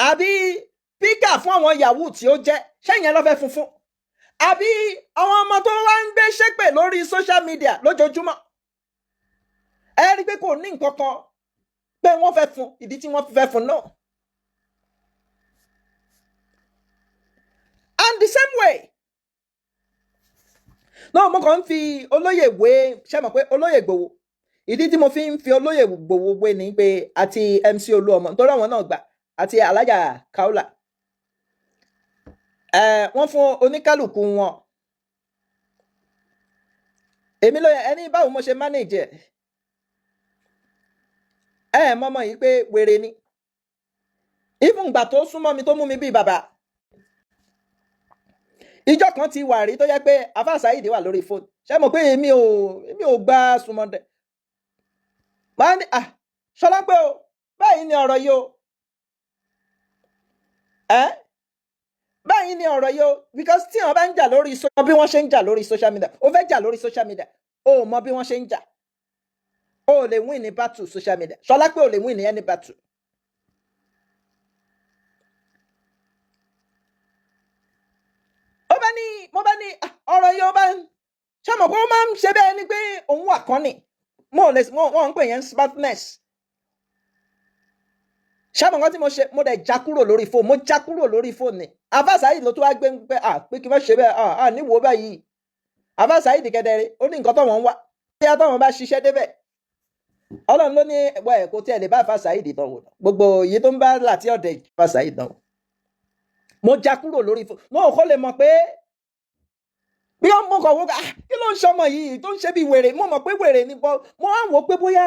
àbí píkà fún àwọn yahoo tí ó jẹ́ ṣé ìyẹn ló fẹ́ fún? àbí àwọn ọmọ tó wá ń gbé ṣépè lórí social media lójoojúmọ́ ẹ rí i pé kò ní nǹkan kan pé wọ́n fẹ́ fún ìdí tí wọ́n fẹ́ fún náà. and the same way náà mo kàn ń fi olóyè wé ṣé mọ̀ pé olóyè Ìgbòho ìdí tí mo fi ń fi olóyè Ìgbòho wé ni pé àti MC Olúọmọ nítorí àwọn náà gbà àti Alájà Kaola wọ́n fún oníkálùkù wọn. èmi ló yẹ ẹni báwo mo ṣe manage mọ́mọ́ yìí pé wèrè ni even gbà tó súnmọ́ mi tó mú mi bíi bàbá. ìjọ kan ti wà rí tó yẹ pé Àfáà Saheed wà lórí fóònù ṣé mo pé èmi ò gbá súnmọ́dẹ. máa ní Ṣọlá pé o báyìí ni ọ̀rọ̀ yìí o báyìí ni ọ̀rọ̀ yìí o because tí wọ́n bá ń jà lórí bí wọ́n ṣe ń jà lórí social media ó fẹ́ jà lórí social media ó mọ bí wọ́n ṣe ń jà ó lè win ní battle social media. Ṣọlá pé ó lè win ní any battle. mo bá ní ọ̀rọ̀ yìí ó bá ń ṣàmọ̀ pé ó máa ń ṣe bẹ́ẹ̀ ni pé òun wà kán ni wọ́n ń pè yẹn smartness. ṣàmọ̀ kan tí mo ṣe mo dẹ̀ já kúrò lórí fóònù ni Àfáà Saheed ló tó wá gbé pé pé kí wọ́n ṣe bẹ́ẹ̀ níwò báyìí. Àfáà Saheed kẹ́dẹ̀ẹ́rẹ́ ó ní nǹkan tó wọ́n ń wá bóyá táwọn bá ṣiṣẹ́ débẹ̀ Ọlọ́run ló ní kò tiẹ̀ lè bá Àfáà Saheed dán wò gbogbo èyí tó ń bá láti ọ̀dẹ̀ Àfáà Saheed dán wò. mo já kúrò lórí fóònù mo kò lè mọ̀ pé bí wọ́n mọ̀ kàn wọ́n kí ló ń ṣọmọ yìí tó ń ṣe bí wèrè mo mọ̀ pé wèrè ni bọ́ mo á wò pé bóyá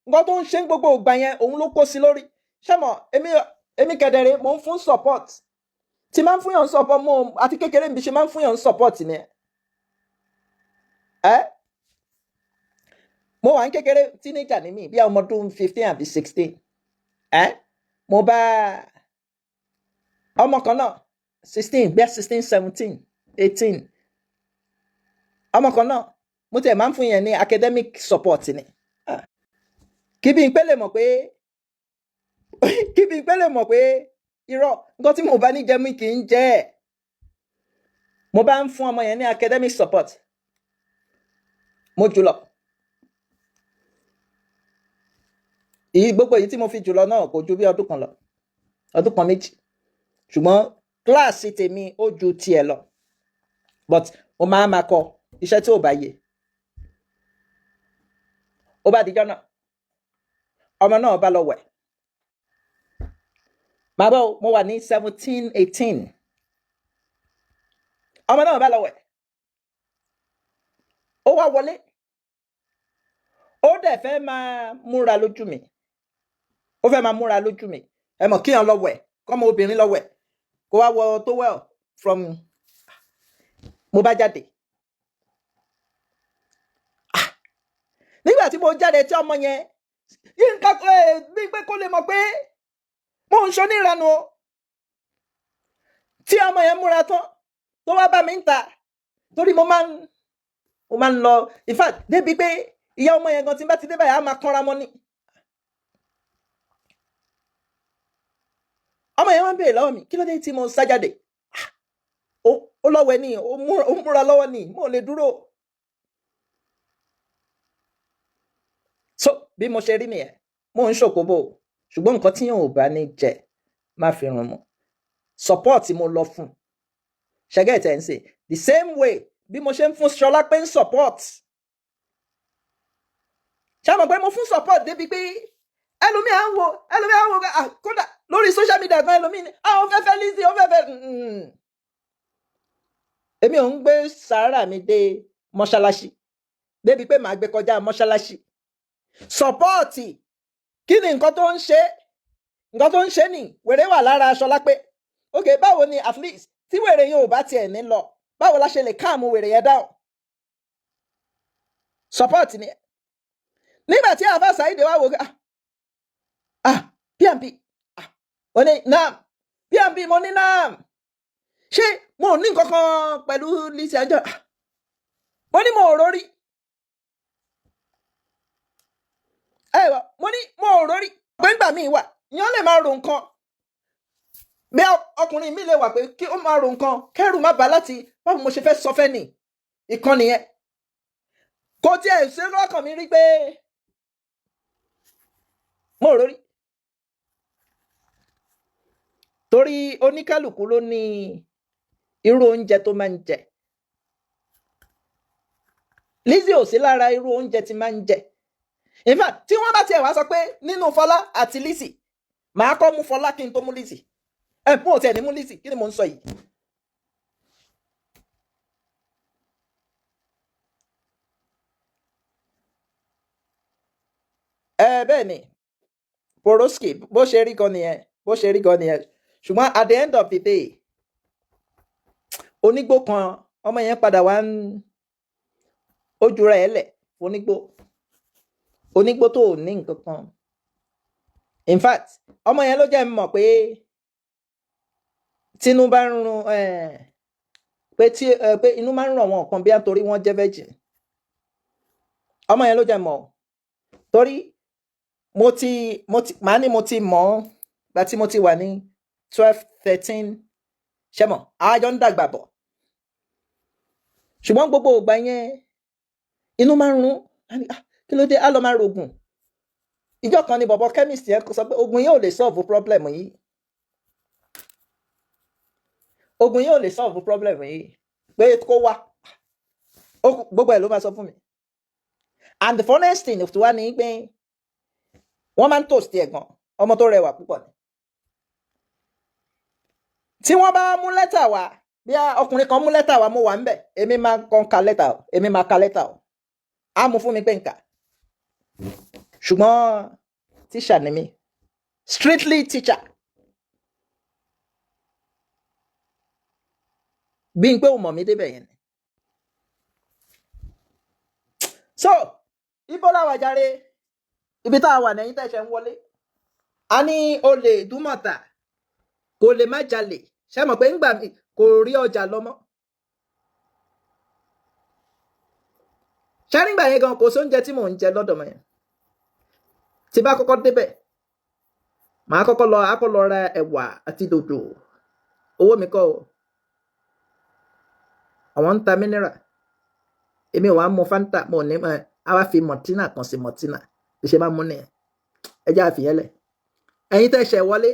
nǹkan tó ń ṣe gbogbo ìgbà yẹn òun ló kó sí lórí. ṣé mo èmi kẹ̀dẹ̀rẹ́ mo ń fún support tí máa ń fún yàn support mo àti kékeré mi ṣe máa ń fún yàn support ni mo wà ní kékeré teenager ní mi bí ọmọ ọdún 15 àbí 16 mo bá ọmọ kan náà 16 bí 16 17 18 ọmọ kan náà mo tẹ̀ máa ń fún yẹn ní academic support ni kí Bímpé lè mọ̀ pé irọ́ nǹkan tí mo bá ní jẹ́ mi kì í jẹ́ ẹ̀. mo bá ń fún ọmọ yẹn ní academic support mo jùlọ gbogbo èyí tí mo fi jùlọ náà kò ju bí ọdún kan lọ, ọdún kan méjì, ṣùgbọ́n kíláàsì tèmi ó ju tiẹ̀ lọ, but mo máa kọ iṣẹ́ tí ò bá yé. Ó bá dijọ́ náà, ọmọ náà bá lọ wẹ̀. Màá bọ̀, mo wà ní 17, 18. Ọmọ náà bá lọ wẹ̀. Ó wá wọlé. Ó dẹ̀ fẹ́ máa múra lójú mi. Ó fẹ́ máa múra lójú mi. Ẹ mọ̀ kíyàn lọ wẹ̀, kọ́mọ obìnrin lọ wẹ̀. Kó wá wọ towel from. Mo bá jáde. Nígbà tí mo jáde tí ọmọ yẹn, nǹkan bí pé kó lè mọ̀ pé mo ń ṣoníranu o. Tí ọmọ yẹn múra tán, tó wá bá mi ń ta, torí mo máa ń lọ, in fact, débi pé ìyá ọmọ yẹn gan tí bá ti dé báyìí á máa kánra mọ́ ni. Ọmọ yẹn wá ń béèrè lọ́wọ́ mi, kí ló dé tí mo sá jáde? Ó lọ́wọ́ ni, ó múra lọ́wọ́ ni, mo lè dúró. So bí mo ṣe rí nìyẹn, mo ń ṣòkòbò, ṣùgbọ́n nǹkan tí yóò bá ní jẹ má fi ràn mọ́. Support mo lọ fún. Ṣẹ́gẹ́ ìtẹ̀ ń sè. The same way bí mo ṣe ń fún Ṣọlá pé ń support. Ṣé mo pé mo fún support débi pé ẹlòmíì á ń wo kódà lórí social media gan ẹlòmíì ni ó fẹ́ Lizzy, ó fẹ́. Èmi ò ń gbé sàárà mi dé mọ́ṣáláṣí débi pé màá gbé kọjá mọ́ṣáláṣí. Support kí ni nǹkan tó ń ṣe? Nǹkan tó ń ṣe ni wèrè wà lára Ṣọlá pé okay, báwo ni at least tí wèrè yẹn ò bá tiẹ̀ ní lọ, báwo la ṣe lè káàmù wèrè yẹn down? Support ni. Nígbà tí àfà Saheed wá wò PMP ó ní naam, PMP mo ní naam, ṣé mo ní nǹkan kan pẹ̀lú Lizzy Anjorin? Mo ní mo ò rórí. Mo ní mo ò rórí. Pé ńgbà míì wà, ìyẹn lè máa ro nǹkan. Bí ọkùnrin mi lè wà pé kí ó máa ro nǹkan, kẹ́rù má bàá láti báwo mo ṣe fẹ́ sọ fẹ́ nì. Ìkan nìyẹn. Kò tiẹ̀ ṣe lọ́kàn mi rí pé mo ò rórí. Torí oníkálùkù ló ní irú oúnjẹ tó máa ń jẹ. Lizzy ò sí lára irú oúnjẹ tí máa ń jẹ. In fact, tí wọ́n bá tiẹ̀ wá sọ pé nínú Fọlá àti Lizzy, màá kọ́ mú Fọlá kí n tó mú Lizzy. Mo ò tiẹ̀ ní mú Lizzy, kí ni mo ń sọ yìí? Bẹ́ẹ̀ ni, Poroski, bó ṣe rí gan nìyẹn. Ṣùgbọ́n at the end of the day, onígbó kan, ọmọ yẹn padà wá ń ojú rẹ̀ lẹ̀ onígbó tó ní nǹkan kan. In fact, ọmọ yẹn ló jẹ́ mọ̀ pé tínú bá ń run pé inú máa ń ràn wọn kan bí á torí wọ́n jẹ́ virgin. Ọmọ yẹn ló jẹ́ mọ̀ torí mo ti mọ̀ gbà tí mo ti wà ní 12, 13, ṣẹ́mọ̀ àjọ ń dàgbà bọ̀. Ṣùgbọ́n gbogbo ìgbà yẹn inú máa ń run, kí ló dé? Á lọ máa rògùn. Ìjọ kan ni bọ̀bọ̀ chemist yẹn sọ pé oògùn yẹn ò lè solve problem yìí. Oògùn yẹn ò lè solve problem yìí. Pé kó wá. Gbogbo ẹ̀ ló máa sọ fún mi. And the funniest thing tó wá ní pé wọ́n máa ń toast ẹ̀ gan, ọmọ tó rẹwà púpọ̀ ni. Tí wọ́n bá mú lẹ́tà wá, bí ọkùnrin kan mú lẹ́tà wá, mo wà ńbẹ̀, èmi máa ka lẹ́tà o. Á mú fún mi pé nǹka. Ṣùgbọ́n teacher ni mí, strictly teacher. Bí n pé o mọ̀ mí débẹ̀ yẹn. So, ibo la wà jàre? Ibi tá a wà nẹ́yìn tẹ̀sẹ̀ ń wọlé. A ní olè Ìdúmọ̀tà kò lè má jalè. Ṣé mọ̀ pé ńgbà mi kò rí ọjà lọ mọ́? Ṣé nígbà yẹn gan kò sóúnjẹ tí mò ń jẹ lọ́dọ̀ mọ́ yẹn? Tí bá kọ́kọ́ débẹ̀, màá kọ́kọ́ lọ ra ẹ̀wà àti dòdò. Owó mi kọ́ o. Àwọn ń ta mineral. Èmi ò wá mu Fanta, mo ní a wá fi Mọ̀tínà kan sí Mọ̀tínà. Bí ṣe bá mú nìyẹn. ẹ jẹ́ àfihàn lẹ̀ ẹ̀yin tẹ́ ṣẹ̀ wọlé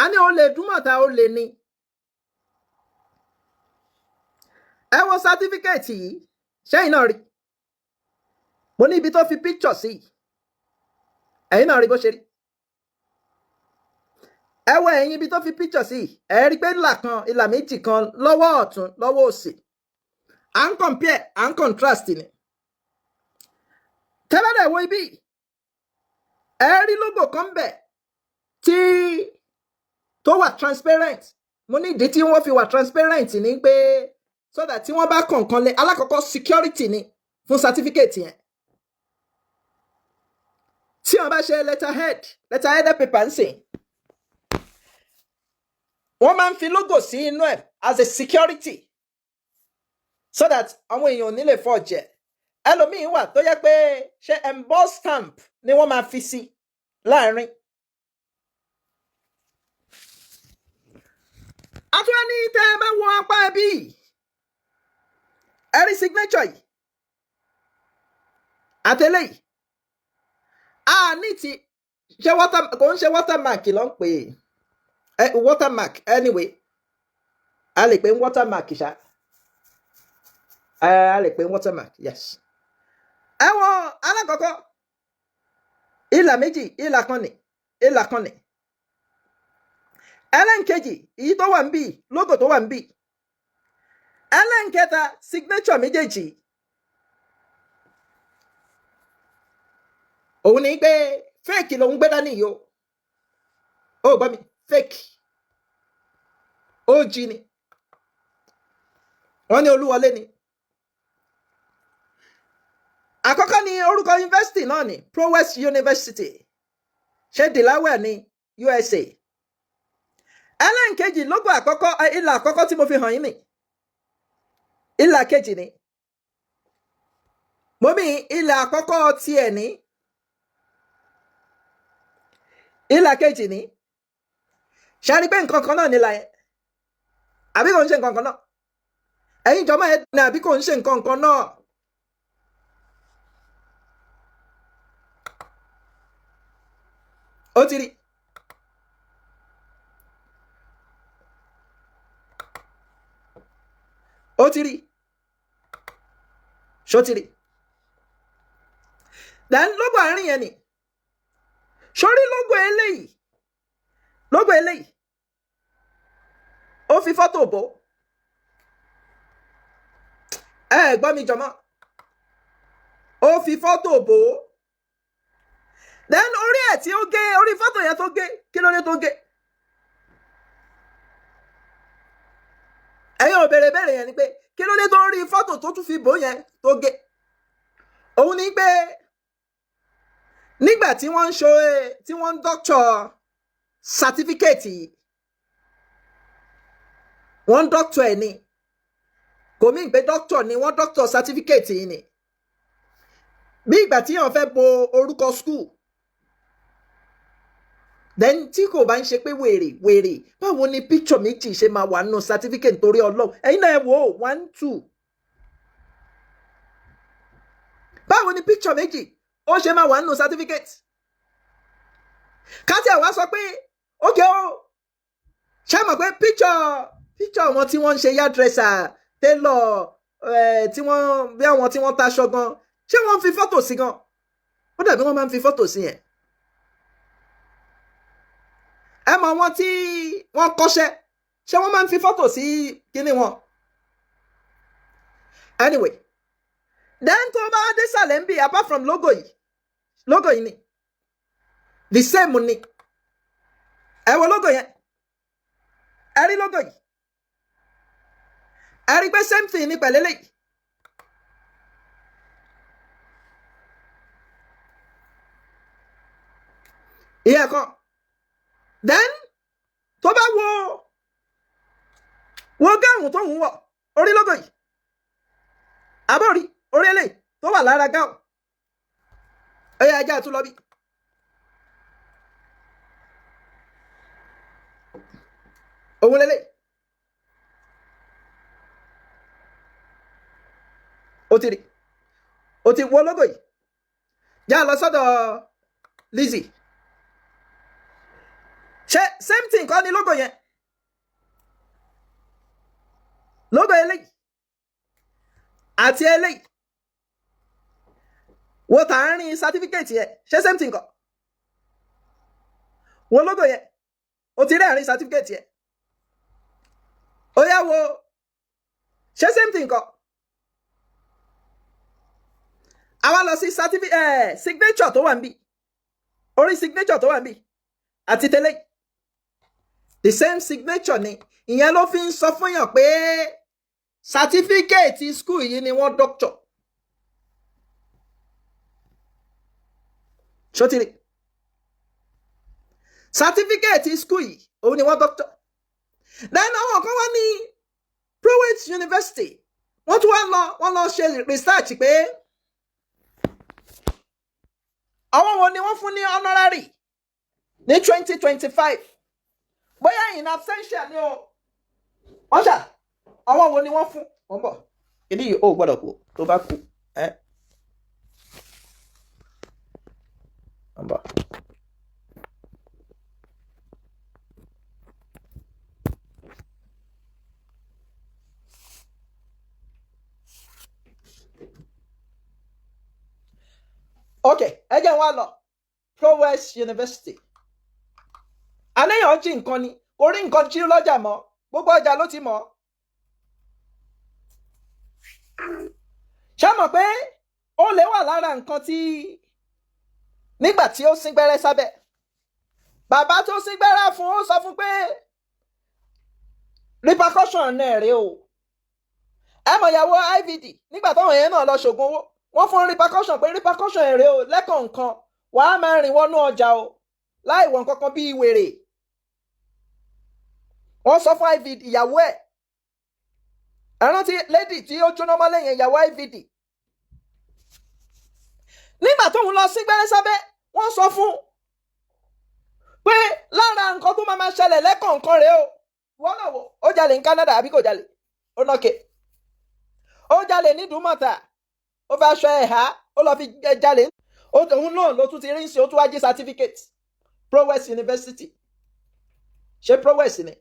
a ní olè dúmọ̀ta olè ní ẹ wo sátífíkẹ́ẹ̀tì yìí ṣẹ́yìn náà rí mo ní ibi tó fi píkṣọ̀ sí ẹ̀yin náà rí bó ṣe rí ẹ wo ẹ̀yin ibi tó fi píkṣọ̀ sí ẹ rí pé ìlà méjì kan lọ́wọ́ ọ̀tún lọ́wọ́ òsì à ń compare à ń contrast ni tẹ́lẹ̀dẹ̀ wo ibi ẹ rí logo kan bẹ̀ tí tó wà transparent mo ní ìdí tí wọ́n fi wà transparent ni pé so that tí wọ́n bá kọ̀ọ̀kan lé alákọ̀ọ́kọ́ security ni fún certificate yẹn tí wọ́n bá ṣe letterhead paper ń sìn wọ́n máa ń fi logo sí inú ẹ̀ as a security so that àwọn èèyàn ò ní lè forge ẹlòmíín wà tó yẹ pé ṣe emboss stamp ni wọ́n máa fi sí láàrin. àtúwẹ́ ní tẹ́ ẹ bá wọ apá ẹbí ẹ rí signature yìí àtẹlẹ́ yìí a ní ti ṣe kò ń ṣe watermark ló ń pè é watermark anyway a lè pè ń watermark ṣá a lè pè ń watermark yes. ẹ wo alákọ̀ọ́kọ́ ìlà méjì ìlà kan ní ẹlẹ́nkejì èyí tó wà ń bì logo tó wà ń bì ẹlẹ́nkẹta signature méjèèjì òun ní pé fake ló ń gbé dání yìí ó gbọ́ mi fake OG ni wọ́n ní Olúwọlé ni àkọ́kọ́ ní orúkọ yunifásitì náà ní Prowess University ṣe Delaware ní USA ẹlẹ́nkejì logo àkọ́kọ́ ìlà àkọ́kọ́ tí mo fi hàn yín ni ìlà kejì ni mo mi ìlà àkọ́kọ́ tiẹ̀ ní ìlà kejì ní ṣáàrí pé nǹkan kan náà nílà yẹn àbí kò ń ṣe nǹkan kan náà ẹ̀yin jọmọ́ ẹ̀ ní àbí kò ń ṣe nǹkan kan náà. ó ti rí ó ti rí ṣó ti rí then logo àárín yẹn ni sórí logo eléyìí ó fi fọ́tò bò ẹ gbọ́ mi jọmọ́ ó fi fọ́tò bò then orí ẹ̀ tí ó gé orí fọ́tò yẹn tó gé kí ló dé tó gé ẹ̀yin ò béèrè yẹn ni pé kí ló dé tó rí fọ́tò tó tún fi bò yẹn tó gé òun ni pé nígbà tí wọ́n ń doctor certificate yìí wọ́n ń doctor ẹ̀ ni kò mí pé doctor ni wọ́n doctor certificate yìí ni bí ìgbà tí wọ́n fẹ́ bo orúkọ school then tí kò bá ń ṣe pé wèrè báwo ni picture méjì ṣe máa wà nù certificate torí Ọlọ́run ẹ̀yin náà ẹ wò ó 1 2 báwo ni picture méjì ó ṣe máa wà nù certificate káti àwa sọ pé ókè ó ṣe mọ̀ pé picture wọn tí wọ́n ń ṣe hairdresser tailor tí wọ́n bí àwọn tí wọ́n taṣọ gan ṣé wọ́n fi fọ́tò sí gan ó dàbí wọ́n máa ń fi fọ́tò sí yẹn ẹ mọ̀ wọn tí wọ́n kọ́ṣẹ́ ṣé wọ́n máa ń fi fọ́tò sí kíní wọn anyway then tó bá dé sàlẹ̀ ń bì apart from logo yìí ni the same ni ẹ wo logo yẹn ẹ rí logo yìí ẹ rí pé same thing ni pẹ̀lẹ́lẹ́ yìí ìyẹn kan then tó bá wo gáàrùn tó ń wọ̀ orí logo yìí àbórí orí eléyìí tó wà lára gáàrùn ẹ̀yà ajá tún lọ bí òun lélẹ̀ ó ti wo logo yìí já lọ sọ́dọ̀ Lizzy. Same thing kọ́ ni logo yẹn. Logo eléyìí àti eléyìí. Wo tààrin certificate yẹn. Ṣé same thing kọ́? Wo logo yẹn. O ti rí àárín certificate yẹn. Ó yá wo. Ṣé same thing kọ́? Àwa lọ sí signature tó wà níbí. Orí signature tó wà níbí. Àti tẹ́lẹ̀. The same signature ni. Ìyẹn ló fi ń sọ fún yàn pé certificate school yìí ni wọ́n doctor. Ṣótìrì. Certificate school yìí òun ni wọ́n doctor. Then àwọn kan wá ní Prowett University. Wọ́n tún wọ́n lọ ṣe research pé àwọn wo ni wọ́n fún ní honorary ní 2025. Bóyá in absentia ni o. Wọ́n ṣá àwọn wo ni wọ́n fún. Wọ́n bọ̀. Ìdí yìí ó gbọ́dọ̀ kú tó bá kú. Wọ́n bọ̀. Okay, ẹ jẹ́ wá lọ. Prowett University. Àníyàn jí nǹkan ni, orí nǹkan jí lọ́jà mọ́, gbogbo ọjà ló ti mọ̀. Ṣé mọ̀ pé ó lè wà lára nǹkan tí nígbà tí ó sín gbẹ́rẹ́ sábẹ́. Bàbá tó sín gbẹ́rẹ́ fún ó sọ fún pé repercussion náà rèé o. Ẹ mọ̀ ìyàwó IVD nígbà táwọn yẹn náà lọ ṣògùn owó. Wọ́n fún repercussion pé repercussion èrè o lẹ́kọ̀ọ̀kan wàá máa rìn wọnú ọjà o láì wọ̀n kankan bí wèrè. Wọ́n sọ fún IVD ìyàwó ẹ̀. Ẹ̀rọ tí lady tí ó jóná mọ́ lẹ́yìn ìyàwó IVD. Nígbà tóun lọ sí gbẹ́rẹ́ sábẹ́ wọ́n sọ fún pé lára nǹkan tó máa ṣẹlẹ̀ lẹ́kọ̀ọ̀kan rèé o. Wọ́n náà wò ó jalè ní Canada àbí kò jalè ó nọ́kè. Ó jalè ní Dùmọ̀tà. Ó fẹ́ aṣọ ẹ̀há ó lọ fi jalè. Òun náà ló tún ti rí sí ó tún wá jí certificate. Prowett University. Ṣé Prowett ni?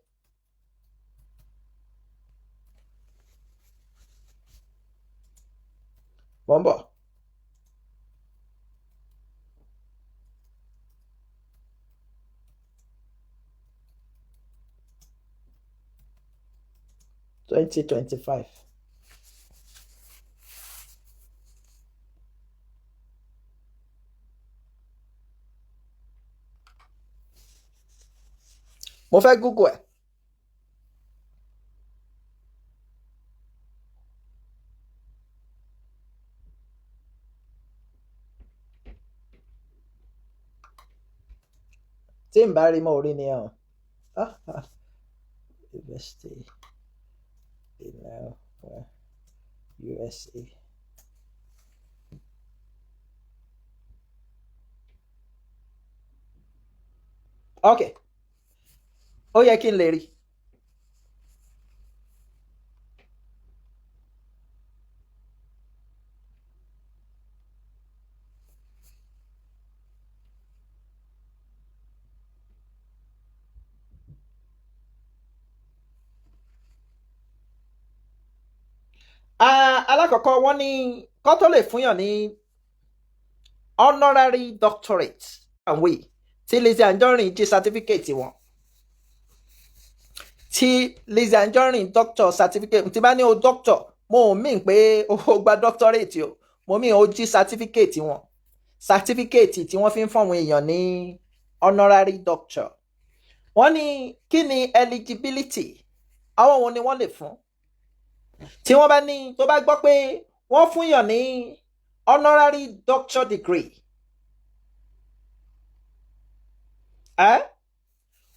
Bọ́m̀bọ̀. $2025. Mo fẹ́ Google ẹ̀. Tí n bá rí mọ́ orí ni ẹ̀ University USA. Okay. Ó yẹ kí n lè rí. Alákọ̀ọ́kọ́ wọ́n ní kó tó lè fúnyàn ní honorary doctorate àwé tí Lizzy Anjorin jí certificate wọn. Tí Lizzy Anjorin doctor certificate tí bá ní o doctor mo ò mean pé o gba doctorate o mo mean o jí certificate wọn. Certificate tí wọ́n fi ń fún àwọn èèyàn ní honorary doctor. Wọ́n ní kí ni eligibility àwọn wo ni wọ́n lè fún. Tí wọ́n bá ní tó bá gbọ́ pé wọ́n fún yàn ní honorary doctor degree.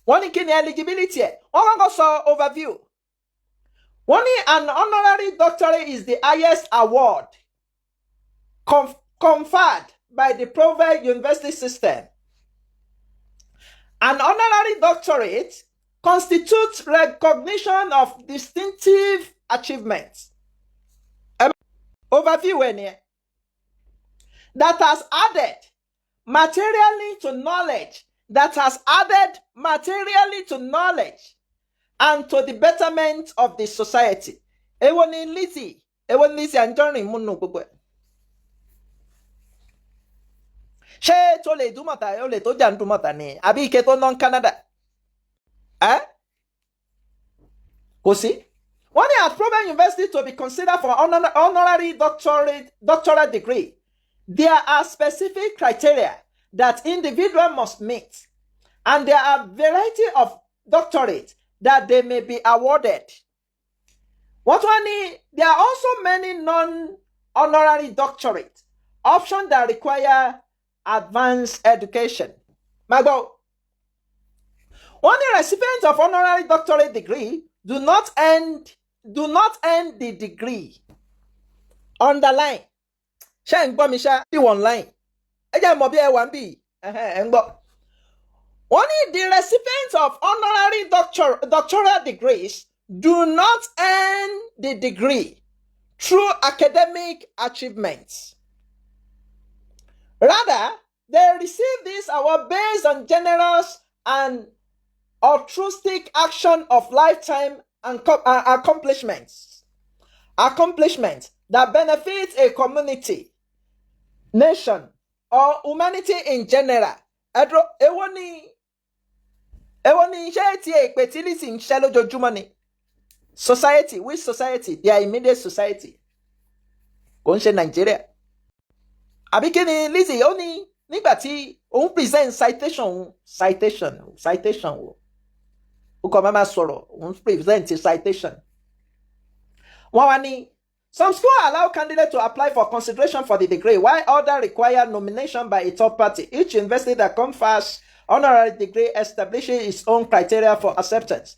Wọ́n ní kí ni eligibility ẹ̀. Wọ́n kọ́kọ́ sọ overview. Wọ́n ní an honorary doctorate is the highest award conferred by the Prowett University system. An honorary doctorate constitutes recognition of distinctive achievements. Overview that has added materially to knowledge, that has added materially to knowledge and to the betterment of the society. Èwo ni Lizzy Anjorin múnú gbogbo ẹ̀. Ṣé tó lè dúmọ̀tà ó lè tó jà ń dúmọ̀tà ni àbí ike tó ná Canada? Kò sí. One at Proven University to be considered for honorary doctorate degree, there are specific criteria that individual must meet, and there are variety of doctorate that they may be awarded. What one is, there are also many non-honorary doctorate options that require advanced education. Magbo, only recipients of honorary doctorate degree do not end the degree. Underline. Ṣé ń gbọ́ mi ṣá bí online? Ẹ jẹ́ mọ̀ bí ẹ wà ń bì. Ẹ ń gbọ́. Only the recipients of honorary doctoral degrees do not earn the degree through academic achievements. Rather, they receive this award based on generous and altruistic action of lifetime and accomplishments that benefit a community, nation, or humanity in general. Èwo ni iṣẹ́ tí èpè tí Lizzy ń ṣe lójoojúmọ́ ni? Society, which society? Their immediate society. Kò ń ṣe Nàìjíríà. Àbí kí ni Lizzy ó ní nígbà tí òun present citation wo? Ó kọ́ máa sọ̀rọ̀, òun present citation. Wọ́n wá ní, some schools allow candidates to apply for consideration for the degree, while others require nomination by a third party. Each university that confers honorary degree establishes its own criteria for acceptance.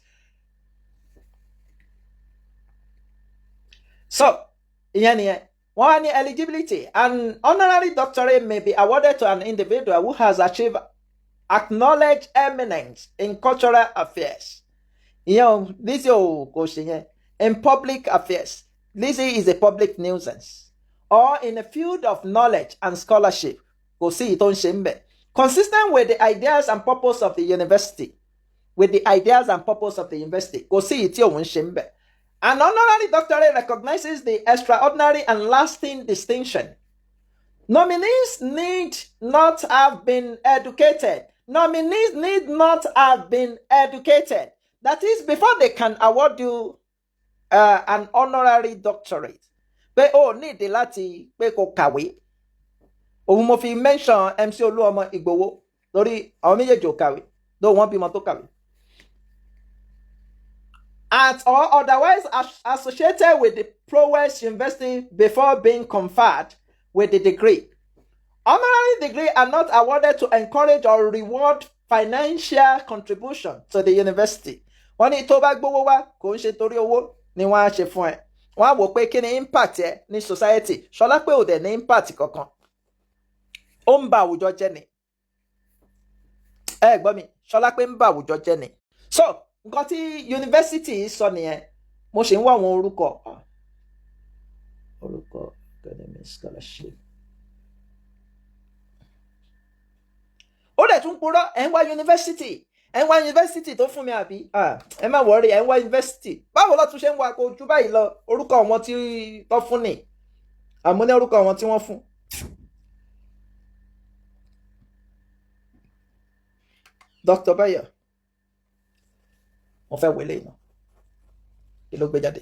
So, wọ́n wá ní eligibility. An honorary doctorate may be awarded to an individual who has achieved acknowledged eminence in cultural affairs. Lizzy kò ṣe yẹn. In public affairs. Lizzy is a public nuisance. Or in a field of knowledge and scholarship. Kò sí ìtò ń ṣe ń bẹ̀. Consistent with the ideas and purpose of the university. Kò sí ìtì òun ṣe ń bẹ̀. An honorary doctorate recognizes the extraordinary and lasting distinction. Nominees need not have been educated. That is, before they can award you an honorary doctorate. Pé o need láti pé kó kàwé. Òun mo fi mention MC Olúọmọ Ìgbòho lórí àwọn méjèèjì ò kàwé. Though wọ́n bímọ tó kàwé. At or otherwise associated with the prowess university before being conferred with the degree. Honorary degrees are not awarded to encourage or reward financial contribution to the university. Wọ́n ní tó bá gbówó wá kò ń ṣe torí owó ni wọ́n á ṣe fún ẹ. Wọ́n á wò pé kí ni impact ẹ ní society. Ṣọlá pé ò dẹ̀ ní impact kankan. Ó ń ba àwùjọ jẹ́ ni. Ẹ gbọ́ mi, Ṣọlá pé ń ba àwùjọ jẹ́ ni. So, nǹkan tí yunifásitì sọ nìyẹn. Mo ṣe ń wá àwọn orúkọ academic scholarship. Ó dẹ̀ tún purọ́ ẹ̀ ń wá yunifásitì tó fún mi àbí? Ẹ má wọrí ẹ̀ ń wá yunifásitì. Báwo ló tún ṣe ń wá kó ojú báyìí lọ? Orúkọ àwọn tí tó fún ni. Àmọ́ ní orúkọ àwọn tí wọ́n fún. Dr. Bayo. Mo fẹ́ wọlé iná. Kí ló gbé jáde?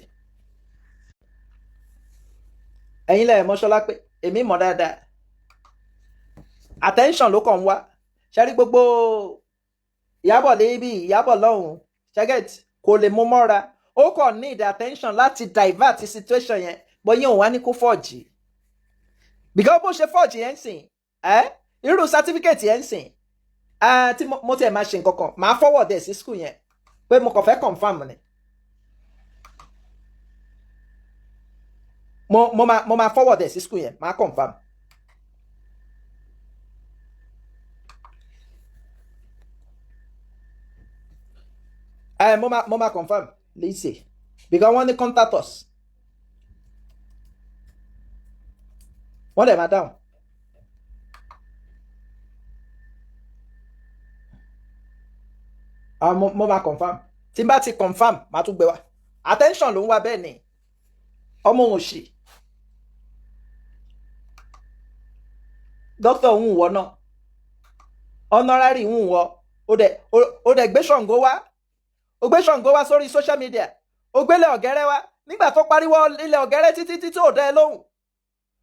Ẹ̀yin lẹ mọ̀ Ṣọlá pé èmi mọ̀ dáadáa. Attention ló kàn wá. Ṣẹ́rí gbogbo Ìyábọ̀ lébi Ìyábọ̀ lọ́hùn. Ṣẹ́gẹ̀t kò lè mú mọ́ra. Ó kàn need attention láti divert situation yẹn. Bọ́yìn òun wá ní kó forge. Because bó ṣe forge yẹn ń sìn. Irú certificate yẹn ń sìn. Tí mo tiẹ̀ máa ṣe nǹkan kan. Màá forward ẹ̀ sí school yẹn. Pé mo kàn fẹ́ confirm ni. Mo máa forward ẹ̀ sí school yẹn. Màá confirm. Mo máa confirm. Lizzy. Because wọ́n ní contact us. Wọ́n dẹ̀ máa dáhùn. mo máa confam tí n bá ti confam máa tún gbé wá attention ló ń wá bẹ́ẹ̀ ni ọmọ òṣì dókítà ń wọ náà honorary ń wọ ó dẹ̀ gbé Ṣàngó wá ó gbé Ṣàngó wá sórí social media ó gbélé ọ̀gẹ́rẹ́ wá nígbà tó pariwo ilé ọ̀gẹ́rẹ́ títí tí ò dá ẹ lóhùn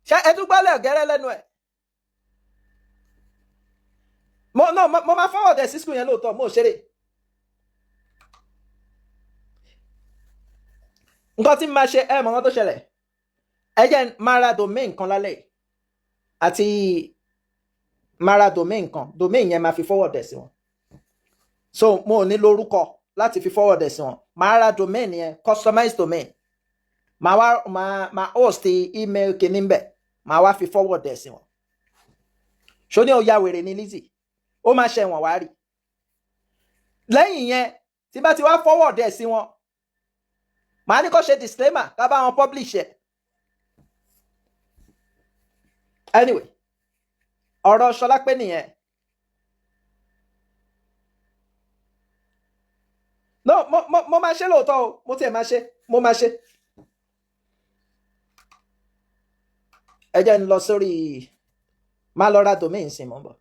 ṣé ẹ tún gbálẹ̀ ọ̀gẹ́rẹ́ lẹ́nu ẹ̀ mo máa forward ẹ̀ sí school yẹn lóòótọ́ mo ò ṣeré nǹkan tí mo máa ṣe ẹ mọ̀ nǹkan tó ṣẹlẹ̀ ẹ jẹ́ máa ra domain kan lálẹ́ àti máa ra domain kan domain yẹn máa fi forward ẹ̀ sí wọn so mo ò ní lórúkọ láti fi forward ẹ̀ sí wọn máa ra domain yẹn customized domain máa host email kìíní bẹ̀ máa wá fi forward ẹ̀ sí wọn ṣó ní ó ya wèrè ní Lizzy ó máa ṣe wọn wá rí lẹ́yìn yẹn tí bá ti wá forward ẹ̀ sí wọn màá ní kó ṣe disclaimer ká bá wọn publish ẹ̀ anyway ọ̀rọ̀ Ṣọlá pé nìyẹn no mo máa ṣe lóòótọ́ o mo tiẹ̀ máa ṣe mo máa ṣe ẹ jẹ́ ń lọ sórí máa lọ ra domain sí mọ́ bọ̀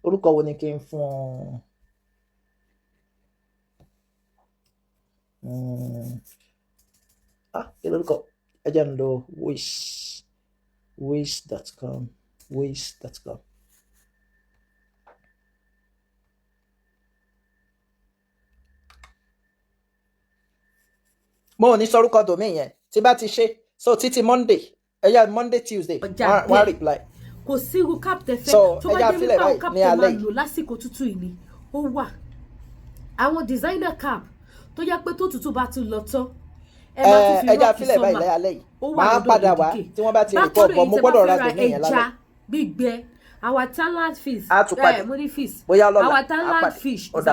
orúkọ wo ni kí n fún ọ kí lórúkọ ẹ jẹ́ ń lo wish.com mo ò ní sọrúkọ domain yẹn tí bá ti ṣe so títí Monday ẹyà Monday Tuesday wọ́n reply. kò sí irú cap tẹ fẹ́ tó bá jẹ́ wípé àwọn cap tẹ máa lò lásìkò tútù yìí ni ó wà àwọn designer cap tó yẹ pé tó tútù bá tún lọ tán ẹja fílẹ̀ báyìí lẹ́yà lẹ́yìn máa padà wá tí wọ́n bá ti report bọ̀ mo gbọ́dọ̀ ra domain yẹn lálẹ́. gbígbẹ our talent fish money fish our talent fish is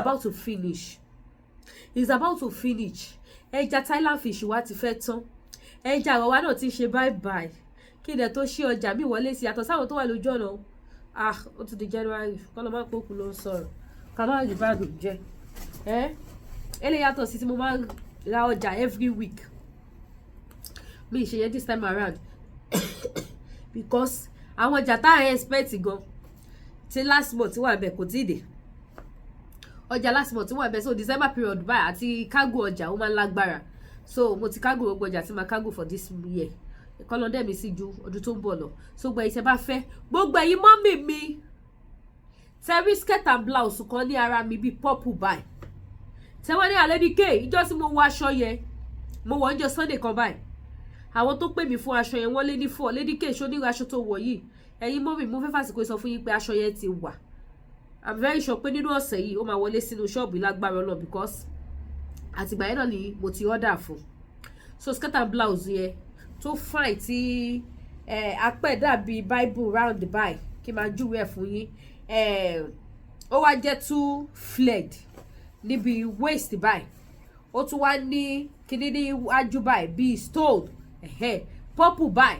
about to finish ẹja Thailand fish wa ti fẹ́ tán ẹja àwọ̀ wa náà ti ṣe bye bye kí ilẹ̀ tó ṣí ọjà mi wọlé sí yàtọ̀ sáwọn tó wà lójú ọ̀nà ó ti di January kọ́nà máa pòkù ló ń sọ̀rọ̀ kàmáà rí báàgì jẹ́ eléyìí yàtọ̀ sí tí mo máa ra ọjà every week mi ì ṣe yẹn this time around because àwọn ọjà tá à ń expect gan ti last month wà bẹ́ẹ̀ kò tí ì dé ọjà last month wà bẹ́ẹ̀ so December period báyìí àti cargo ọjà ó máa ń lágbára so mo ti cargo gbogbo ọjà tí ma cargo for this year kọlọdẹ mi sì ju ọdún tó ń bọ̀ lọ so gbogbo ẹ̀yin tẹ́ bá fẹ́ gbogbo ẹ̀yin mọ́mì mi tẹ́rí skirt and blouse kan ní ara mi bíi purple báyìí tẹ́wọ́n ní Lady K ìjọ́ tí mo wọ aṣọ yẹn mo wọ̀ ọjọ́ Sunday kan báyìí àwọn tó pè mí fún aṣọ yẹn wọ́n lé ní 4 Lady K ṣó nígbà aṣọ tó wọ̀ yìí ẹ̀yin mọ́mì mo fẹ́ fàsìkò sọ fún yín pé aṣọ yẹn ti wà I'm very sure pé nínú ọ̀sẹ̀ yìí ó máa wọlé sínú ṣọ́ọ̀bù lágbára Ọlọ́run because àtìgbà yẹn náà ni mo ti order fún so skirt and blouse yẹn tó fine tí apẹ́ dàbí bible round by kí n máa júwe ẹ̀ fún yín ó wá jẹ́ 2 flared níbi waist by ó tún wá ní kíní ní wájú by bíi stole purple by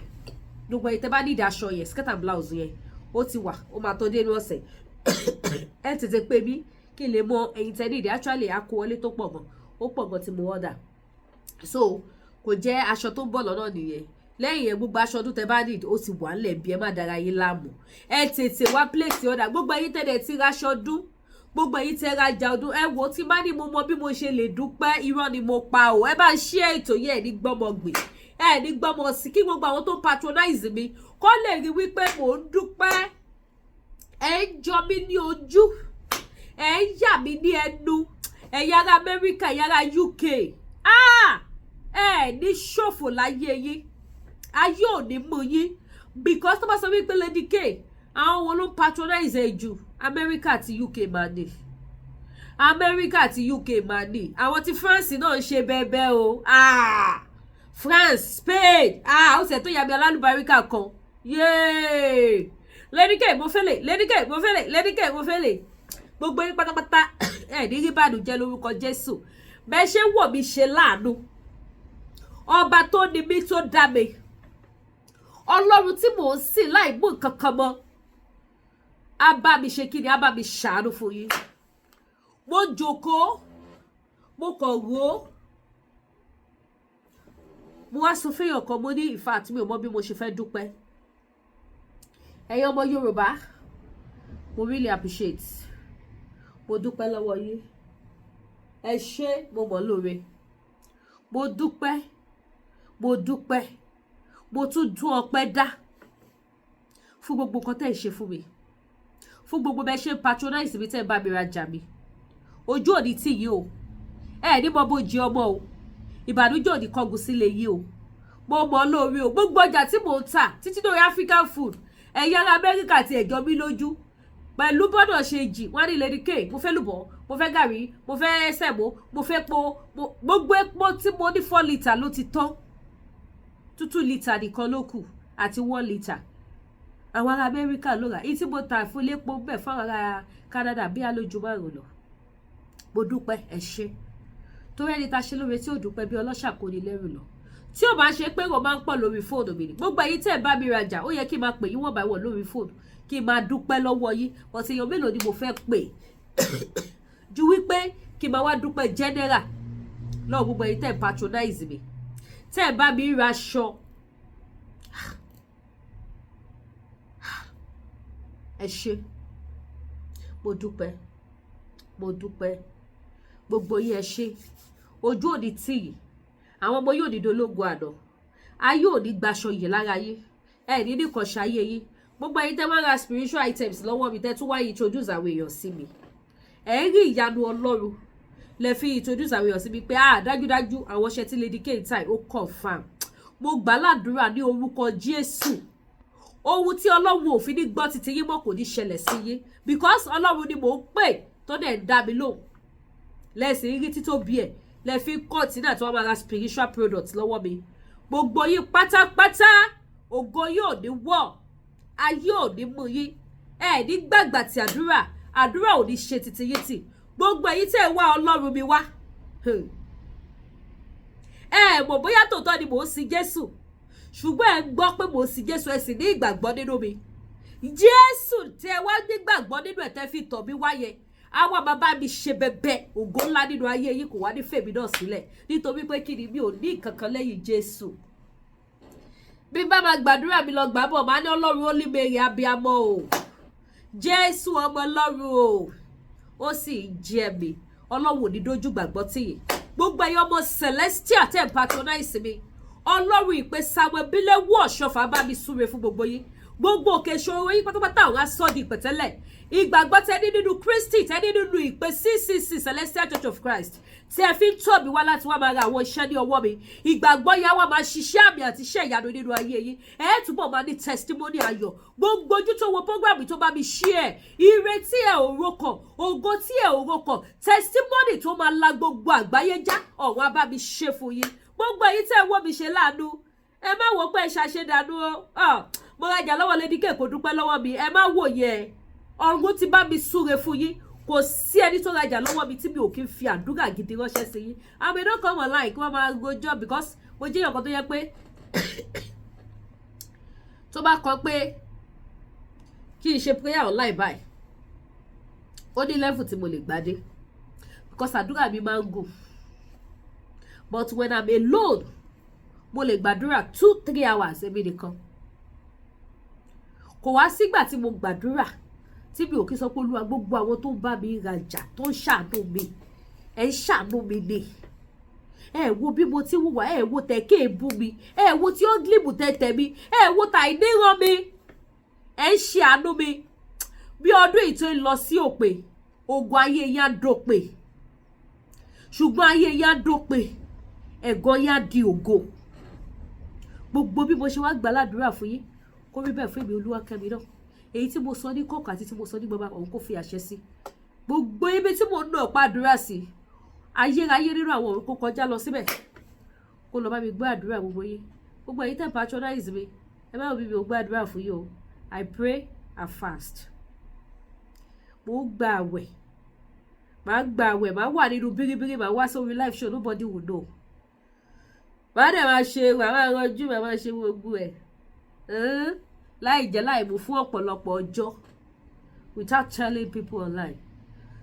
gbogbo ẹ̀yin tẹ́ bá ní ìdáṣọ yẹn skirt and blouse yẹn ó ti wà ó máa tó dé ní ọ̀sẹ̀ ẹ tètè pè mí kí n lè mọ ẹ̀yin tẹ́ ní ìdí actually akó wọlé tó pọ̀ gan ó pọ̀ gan tí mo order so kò jẹ́ aṣọ tó ń bọ̀ lọ́nà nìyẹn lẹ́yìn yẹn gbogbo aṣọ ọdún tẹ́ bá need ó ti wà ńlẹ̀ bí ẹ má dára yín láàmú ẹ tètè wá place order gbogbo ẹ̀yin tẹ́lẹ̀ ti raṣọ ọdún gbogbo ẹ̀yin tẹ́ rajà ọdún ẹ wò tí má ní mo mọ bí mo ṣe lè dúpẹ́ irọ́ ni mo pa ò ẹ bá share ètò yẹn ní gbọ́mọgbè ẹ ní gbọ́mọ sí kí gbogbo àwọn tó patronize mi kó lè rí wípé mò ń dúpẹ́ ẹ ń jọ mí ní ojú ẹ ń yà mí ní ẹnu ẹ̀yin ará Amẹ́ríkà ẹ̀yin ará UK ẹ ní ṣòfò láyé yín ayé ò ní mú yín because tó bá sọ wípé Lady K àwọn wo ló ń patronize ẹ jù Amẹ́ríkà àti UK máa ní Amẹ́ríkà àti UK máa ní àwọn tí France náà ń ṣe bẹ́ẹ̀ o France Spain ó sì ẹ̀ tó yà mí alálùbáríkà kan yéé Lady K mo fẹ́lẹ̀ Lady K mo fẹ́lẹ̀ Lady K mo fẹ́lẹ̀ gbogbo yín pátápátá ẹ̀ ní rí bàdùjẹ́ lórúkọ Jésù bẹ́ẹ̀ ṣe wọ̀ mí ṣe láàánú ọba tó ní mí tó dá mi Ọlọ́run tí mò ń sìn láì mú nǹkan kan mọ́ á bá mi ṣe kíni á bá mi ṣàánú fún yín mo jókòó mo kàn wò ó mo wá sọ fẹ́yàn kan mo ní in fact mi ò mọ bí mo ṣe fẹ́ dúpẹ́ ẹ̀yin ọmọ Yorùbá mo really appreciate mo dúpẹ́ lọ́wọ́ yín ẹ ṣé mo mọ̀ lóore mo dúpẹ́ mo tún dún ọpẹ́ dá fún gbogbo nǹkan tẹ́ ẹ ṣe fún mi fún gbogbo bẹ́ẹ̀ ṣe patronize mi tẹ́ ẹ bá mi rajà mi ojú òní tì yín o ẹ ní mo bójú ọmọ o ìbànújẹ́ òní kọgùn sílé yín o mo mọ̀ lóore o gbogbo ọjà tí mò ń tà títí lórí African food ẹ̀yà ara Amẹ́ríkà ti ẹ̀jọ́ mi lójú pẹ̀lú bọ́dọ̀ ṣe jì wọ́n ní Lady K mo fẹ́ lùbọ́ mo fẹ́ gàrí mo fẹ́ sẹ̀mó mo fẹ́ po gbogbo epo tí mo ní 4 litre ló ti tán 2 litre nìkan ló kù àti 1 litre àwọn ará Amẹ́ríkà ló rà èyí tí mo tà fún lépo bẹ́ẹ̀ fún ará Canada bí alójú márùn lọ mo dúpẹ́ ẹ ṣé torí ẹni tá ṣe lóore tí ò dúpẹ́ bí ọlọ́ṣà kò ní lẹ́rù lọ tí ò bá ṣe pé wọ́n máa ń pọ̀ lórí fóònù mi ni gbogbo èyí tẹ́ ẹ̀ bá mi rajà ó yẹ kí n máa pè yín wọ́n bá wọ̀ lórí fóònù kí n máa dúpẹ́ lọ́wọ́ yín ọ̀sẹ̀ èèyàn mélòó ni mo fẹ́ pè ju wípé kí n máa wá dúpẹ́ general lọ́wọ́ gbogbo èyí tẹ́ ẹ̀ patronize mi tẹ́ ẹ̀ bá mi ra aṣọ ẹ ṣé mo dúpẹ́ gbogbo yín ẹ ṣé ojú òní tì yìí àwọn ọmọ yóò ní dológun àná ayé òní gbaṣọ yìí lára yín ẹ ní nìkan ṣayé yín gbogbo ẹ̀yin tẹ́ máa ra spiritual items lọ́wọ́ mi tẹ́ tún wá introduce àwọn èèyàn sí mi ẹ rí ìyanu Ọlọ́run lẹ fi introduce àwọn èèyàn sí mi pé dájúdájú àwọn iṣẹ́ tí Lady K tai ó confirm mo gbà ládùúrà ní orúkọ Jésù ohun tí Ọlọ́run ò fi ní gbọ́ títí yín mọ́ kò ní ṣẹlẹ̀ sí yín because Ọlọ́run ni mò ń pè tó dẹ̀ ń dá mi lóhùn lẹ́sìn rí títóbi ẹ̀ lẹ fi kọ́ọ̀tínà tí wọ́n máa ra spiritual products lọ́wọ́ mi gbogbo yín pátápátá ògo yóò ní wọ̀ ayé ò ní mú yín ẹ ní gbàgbà tí àdúrà ò ní ṣe títí yín tì gbogbo èyí tẹ́ ẹ wá Ọlọ́run mi wá ẹ mọ̀ bóyá tòótọ́ ni mò ń sin Jésù ṣùgbọ́n ẹ gbọ́ pé mò ń sin Jésù ẹ sì ní ìgbàgbọ́ nínú mi Jésù tí ẹ wá nígbàgbọ́ nínú ẹ̀ tẹ́ fi tọ̀ mí wáyé àwọn bàbá mi ṣe bẹbẹ ògo ńlá nínú ayé yìí kò wá ní fèmí náà sílẹ̀ nítorí pé kí ni mi ò ní kankan lẹ́yìn Jésù bí bá máa gbàdúrà mi lọ gbàbọ̀ máa ní Ọlọ́run ó lé mèrè abiyamọ o Jésù ọmọ Ọlọ́run o ó sì jẹ́ mi Ọlọ́run ò ní dójú gbàgbọ́ tìyìn gbogbo ẹ̀yin ọmọ Celestial tẹ́ ń patronize mi Ọlọ́run ìpè Samuel Bílẹ̀wù Ọ̀ṣọ́fà bá mi súre fún gbogbo yín gbogbo òkè ìṣòro yín pátápátá àwọn asọ́ọ̀dì ìpẹ̀tẹ́lẹ̀ ìgbàgbọ́ tẹ́ni nínú Kristi tẹ́ni nínú ìpè CCC Celestial Church of Christ tí ẹ fi ń tọ́ mi wá láti wá máa ra àwọn iṣẹ́ ní ọwọ́ mi ìgbàgbọ́ yẹn wá máa ṣiṣẹ́ àmì àti iṣẹ́ ìyanu nínú ayé yín ẹ túbọ̀ máa ní testimony ayọ̀ gbogbo ojú tó wo program tó bá mi share ire tí ẹ ò rokàn ògo tí ẹ ò rokàn testimony tó máa la gbogbo àgbáyé já ọ̀run á bá mi ṣe fún yín gbogbo èyí tẹ́ ẹ wọ́ mi ṣe láàánú ẹ má wò pé ẹ ṣàṣedànù o mo rajà lọ́wọ́ Lady K kò dúpẹ́ lọ́wọ́ mi ẹ má wò yẹ ọ̀run ti bá mi súre fún yín kò sí ẹni tó rajà lọ́wọ́ mi tí mi ò kí ń fi àdúrà gidi ránṣẹ́ sí yín àmì náà kàn wọ́n láì kí wọ́n máa rojọ́ because mo jẹ́ èèyàn kan tó yẹ pé tó bá kọ pé kí n ṣe prayer online báyìí ó ní level tí mo lè gbádé because àdúrà mi máa ń gùn but when I'm alone mo lè gbàdúrà 2-3 hours èmi nìkan kò wá sígbà tí mo gbàdúrà tí mi ò kí sọ pé Olúwa gbogbo àwọn tó ń bá mi rajà tó ń ṣàánú mi ẹ ń ṣàánú mi ni ẹ wo bí mo ti wùwà ẹ wo tẹ̀kẹ́ èbú mi ẹ wo tí ó gílìmù tẹ̀tẹ̀ mi ẹ wo tà ìníran mi ẹ ń ṣe àánú mi bí ọdún yìí tó ń lọ sí òpè ogun ayé yá dópè ṣùgbọ́n ayé yá dópè ẹ̀gàn yá di ògo gbogbo bí mo ṣe wá gbàládùúrà fún yín kó rí bẹ́ẹ̀ fún mi Olúwakẹ́mi náà èyí tí mo sọ ní kọ̀ọ̀kan àti tí mo sọ ní gbọmọ àwọn kò fi àṣẹ sí gbogbo ibi tí mo ń nà pa àdúrà sí ayérayé nínú àwọn òun kó kọjá lọ síbẹ̀ kó lọ bá mi gbọ́ àdúrà gbogbo yín gbogbo èyí tẹ́ patronize mi ẹ bá mi gbọ́ àdúrà fún yín o I pray and fast mo gba àwẹ̀ máa wà nínú bíríbírí máa wá sórí live show nobody will know máa dẹ̀ máa ṣe máa rọjú máa ṣe gbogbo ẹ̀ láì jẹ́ láì mú fún ọ̀pọ̀lọpọ̀ ọjọ́ without telling people online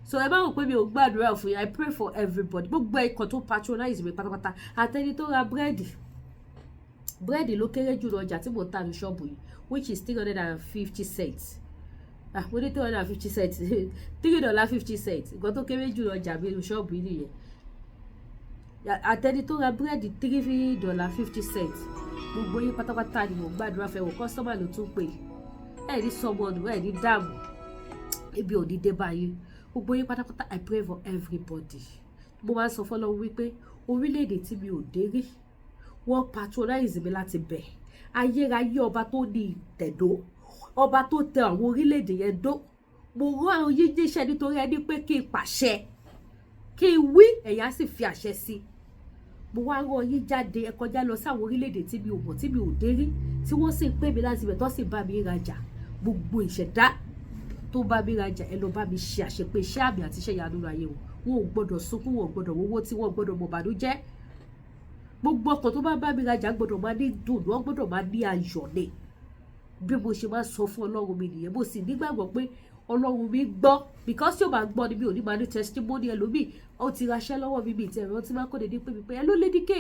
so ẹ má rò pé mi ò gbàdúrà fún yín. I pray for everybody. Gbogbo ẹ̀kọ́ tó patronize mi pátápátá, àtẹni tó ra búrẹ́dì ló kéré jù lọ ọjà tí mo ta ní ṣọ́ọ̀bù yìí, which is 350 cents. Mo ní 350 cents $3.50 nǹkan tó kéré jù lọ ọjà mi ní ṣọ́ọ̀bù yìí nìyẹn. Àtẹni tó ra búrẹ́dì $3.50 gbogbo yín pátápátá ni mo gbàdúrà fẹ́ wò. Kọ́sọ́mà ló tún pè ẹ̀ ní sọmọnù ẹ̀ ní dààmú, ebi ò ní dé báyìí. Gbogbo yín pátápátá I pray for everybody. Mo máa ń sọ fọ́lọ́run wípé orílẹ̀-èdè tí mi ò dé rí wọ́n patronize mi láti bẹ̀. Ayérayé ọba tó ní ìtẹ̀dó, ọba tó tẹ àwọn orílẹ̀-èdè yẹn dó. Mo rán àwọn yín níṣẹ́ nítorí ẹni pé kí n pàṣẹ, kí n wí, ẹ̀yà sì fi àṣẹ sí. Mo wá rán yín jáde, ẹ kọjá lọ sí àwọn orílẹ̀-èdè tí mi ò mọ̀, tí mi ò dé rí, tí wọ́n sì ń pè mí láti bẹ̀, tó sì bá mi rajà. Gbogbo ìṣẹ̀dá tó bá mi rajà, ẹ lọ bá mi ṣe àṣepé iṣẹ́ àmì àti iṣẹ́ ìyanu ayé wọn. Wọn ò gbọdọ̀ sunkún, wọn ò gbọdọ̀ wówó tí wọn gbọdọ̀ mọ̀ bànújẹ́. Gbogbo ọkàn tó bá mi rajà gbọdọ̀ máa ní dùn, wọn gbọdọ̀ máa ní ayọ̀ ni. Bí mo ṣe máa sọ fún Ọlọ́run mi nìyẹn. Mo sì nígbàgbọ́ pé Ọlọ́run mi gbọ́, because tí ó bá gbọ́ ni mi ò ní máa ní testimony ẹlòmíì. Ó ti raṣẹ́ lọ́wọ́ mi ìtẹ̀ ẹ̀rọ tí máa kọ́ dédé pé mi pé ẹ ló Lady K,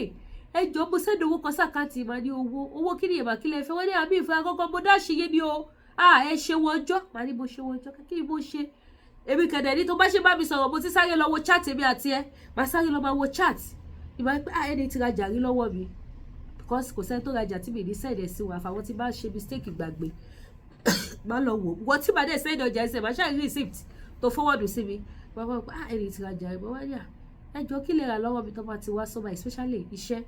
ẹ jọ mo sẹ́ni owó kan sàkáǹtì máa ní owó kí ni ìyẹ̀bà kí lẹ fẹ́ wọ́n ní àmì ìfẹ́ àkọ́kọ́ mo dáṣì yé ni o. Ẹ ṣe wọn ọjọ́, màá ní mo ṣe wọn ọjọ́, kí ni mo ṣe. Èmi kẹ̀dẹ̀ ní tó bá ṣe bá mi sọ̀rọ̀, mo ti sáré lọ wo chat èmi àti ẹ, màá sáré lọ máa wo chat. Ìbá pé ẹni tí rajà rí lọ́wọ́ mi, because kò sẹ́ni tó rajà tí mi ní sẹ́ẹ̀dẹ̀ sí wọn àfàwọn tí bá ṣe mistake gbàgbé. Má lọ wò wọ́n tí màá dẹ̀ sẹ́ẹ̀dẹ̀ ọjà ẹsẹ̀, màá ṣàrí receipt tó forward sí mi. Wọ́n wá pé ẹni tí rajà rí, wọ́n wá yà ẹ jọ kí lè rà lọ́wọ́ mi tó bá ti wá sọ́mà, especially iṣẹ́.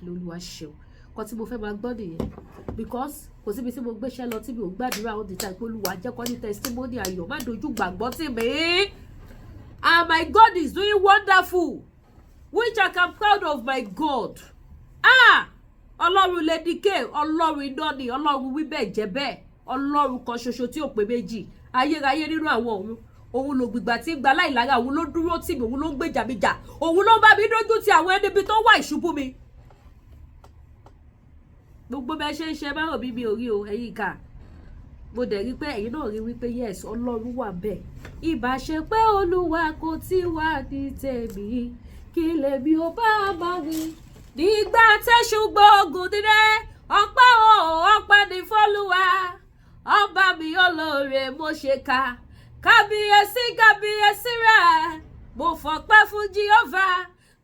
Olúwa ṣeun. Kan tí mo fẹ́ máa gbọ́ nìyẹn, because kò síbi tí mo gbéṣẹ́ lọ tí mi ò gbàdúrà all the time pé Olúwa jẹ́ kó ní testimony ayọ̀, má dojú gbàgbọ́ tì mí. And my God is doing wonderful, which I am proud of my God. Ọlọ́run Lady K, Ọlọ́run iná ni, Ọlọ́run wí bẹ́ẹ̀ jẹ́ bẹ́ẹ̀, Ọlọ́run kan ṣoṣo tí ò pé méjì, ayérayé nínú àwọn ọ̀run. Òun ló gbìgbà tí ń gba láìlára, òun ló dúró tì mí, òun ló ń gbèjà mi jà, òun ló bá mi dójú ti àwọn ẹni bí tó wà ìṣubú mi. Gbogbo bẹ́ẹ̀ ṣe ń ṣe bá rò bí mi ò rí o, ẹ̀yin kà. Mo dẹ̀ rí pé ẹ̀yin náà rí wípé yes, Ọlọ́run wà bẹ́ẹ̀. Ìbá ṣe pé Olúwa kò tí wà ní tèmi, kí lèmi ò bá máa wí. Nígbà tẹ́ṣù gbógun dídé, ọpẹ́ ní f'Olúwa. Ọba mi olóore mo ṣe ká. Kábíyèsí rẹ̀, mo fọpẹ́ fún Jehovah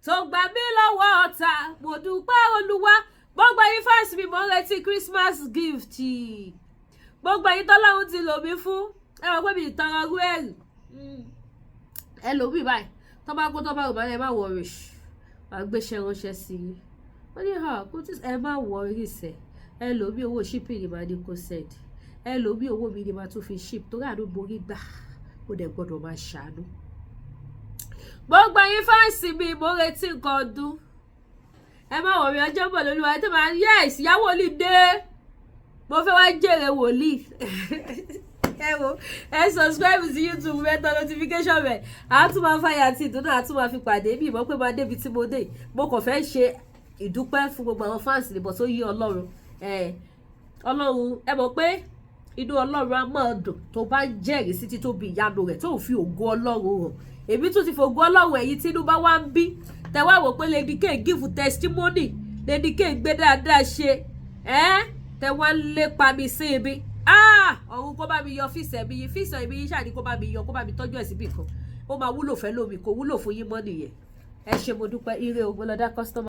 tó gbà mí lọ́wọ́ ọ̀tá. Mo dúpẹ́ Olúwa. Gbogbo yín fans mi, mo retí Christmas gift. Gbogbo yín tọ́lọ́run ti lò mí fún. Ẹ wọ́n pé mi ìtara rú ẹ̀rì. Ẹ lò mí báyìí. Tó bá kó tó bá rò bá ẹ má wọrí. Màá gbéṣẹ́ ránṣẹ́ sí i. Wọ́n ní kó tí ẹ má wọrí sẹ̀. Ẹ lò mí owó shipping ni màá ní kó send. Ẹ lò mí owó mi ni màá tún fi ship. Torí àánú borí gbà. Ó dẹ̀ gbọ́dọ̀ máa ṣàánú. Gbogbo yín fans mi, mo retí nǹkan ọdún. Ẹ má wọrí ọjọ́ bọ̀ lóluwa tó máa yes ìyàwó lè dé. Mo fẹ́ wá jèrè wòlíì. Ẹ wo, ẹ subscribe sí YouTube, ẹ tọ notification bell. A tún máa fàyà àti ìdùnnú, a tún máa fi pàdé bí ìmọ̀ pé máa débi tí mo dé. Mo kàn fẹ́ ṣe ìdúpẹ́ fún gbogbo àwọn fans níbọ̀ tó yí Ọlọ́run. Ọlọ́run, ẹ mọ̀ pé inú Ọlọ́run á máa dùn tó bá jẹ́rìí sí títóbi ìyanu rẹ̀ tó fi ògo Ọlọ́run hàn. Èmi tún ti fògo Ọlọ́run ẹ̀yin tí inú bá wá ń bí. Tẹ wá wò pé Lady K give testimony, Lady K gbé dáadáa ṣe. Tẹ wá lépa mi sí ibi. Ọ̀run kó bá mi yọ fíṣẹ̀ mi yìí, fíṣẹ̀ mi yìí ṣáàdì kó bá mi yọ, kó bá mi tọ́jú ẹ̀ síbì kan. Ó máa wúlò fẹ́ lómi, kò wúlò fún yín mọ́ nìyẹn. Ẹ ṣé mo dúpẹ́, ire o, mo lọ dá customer.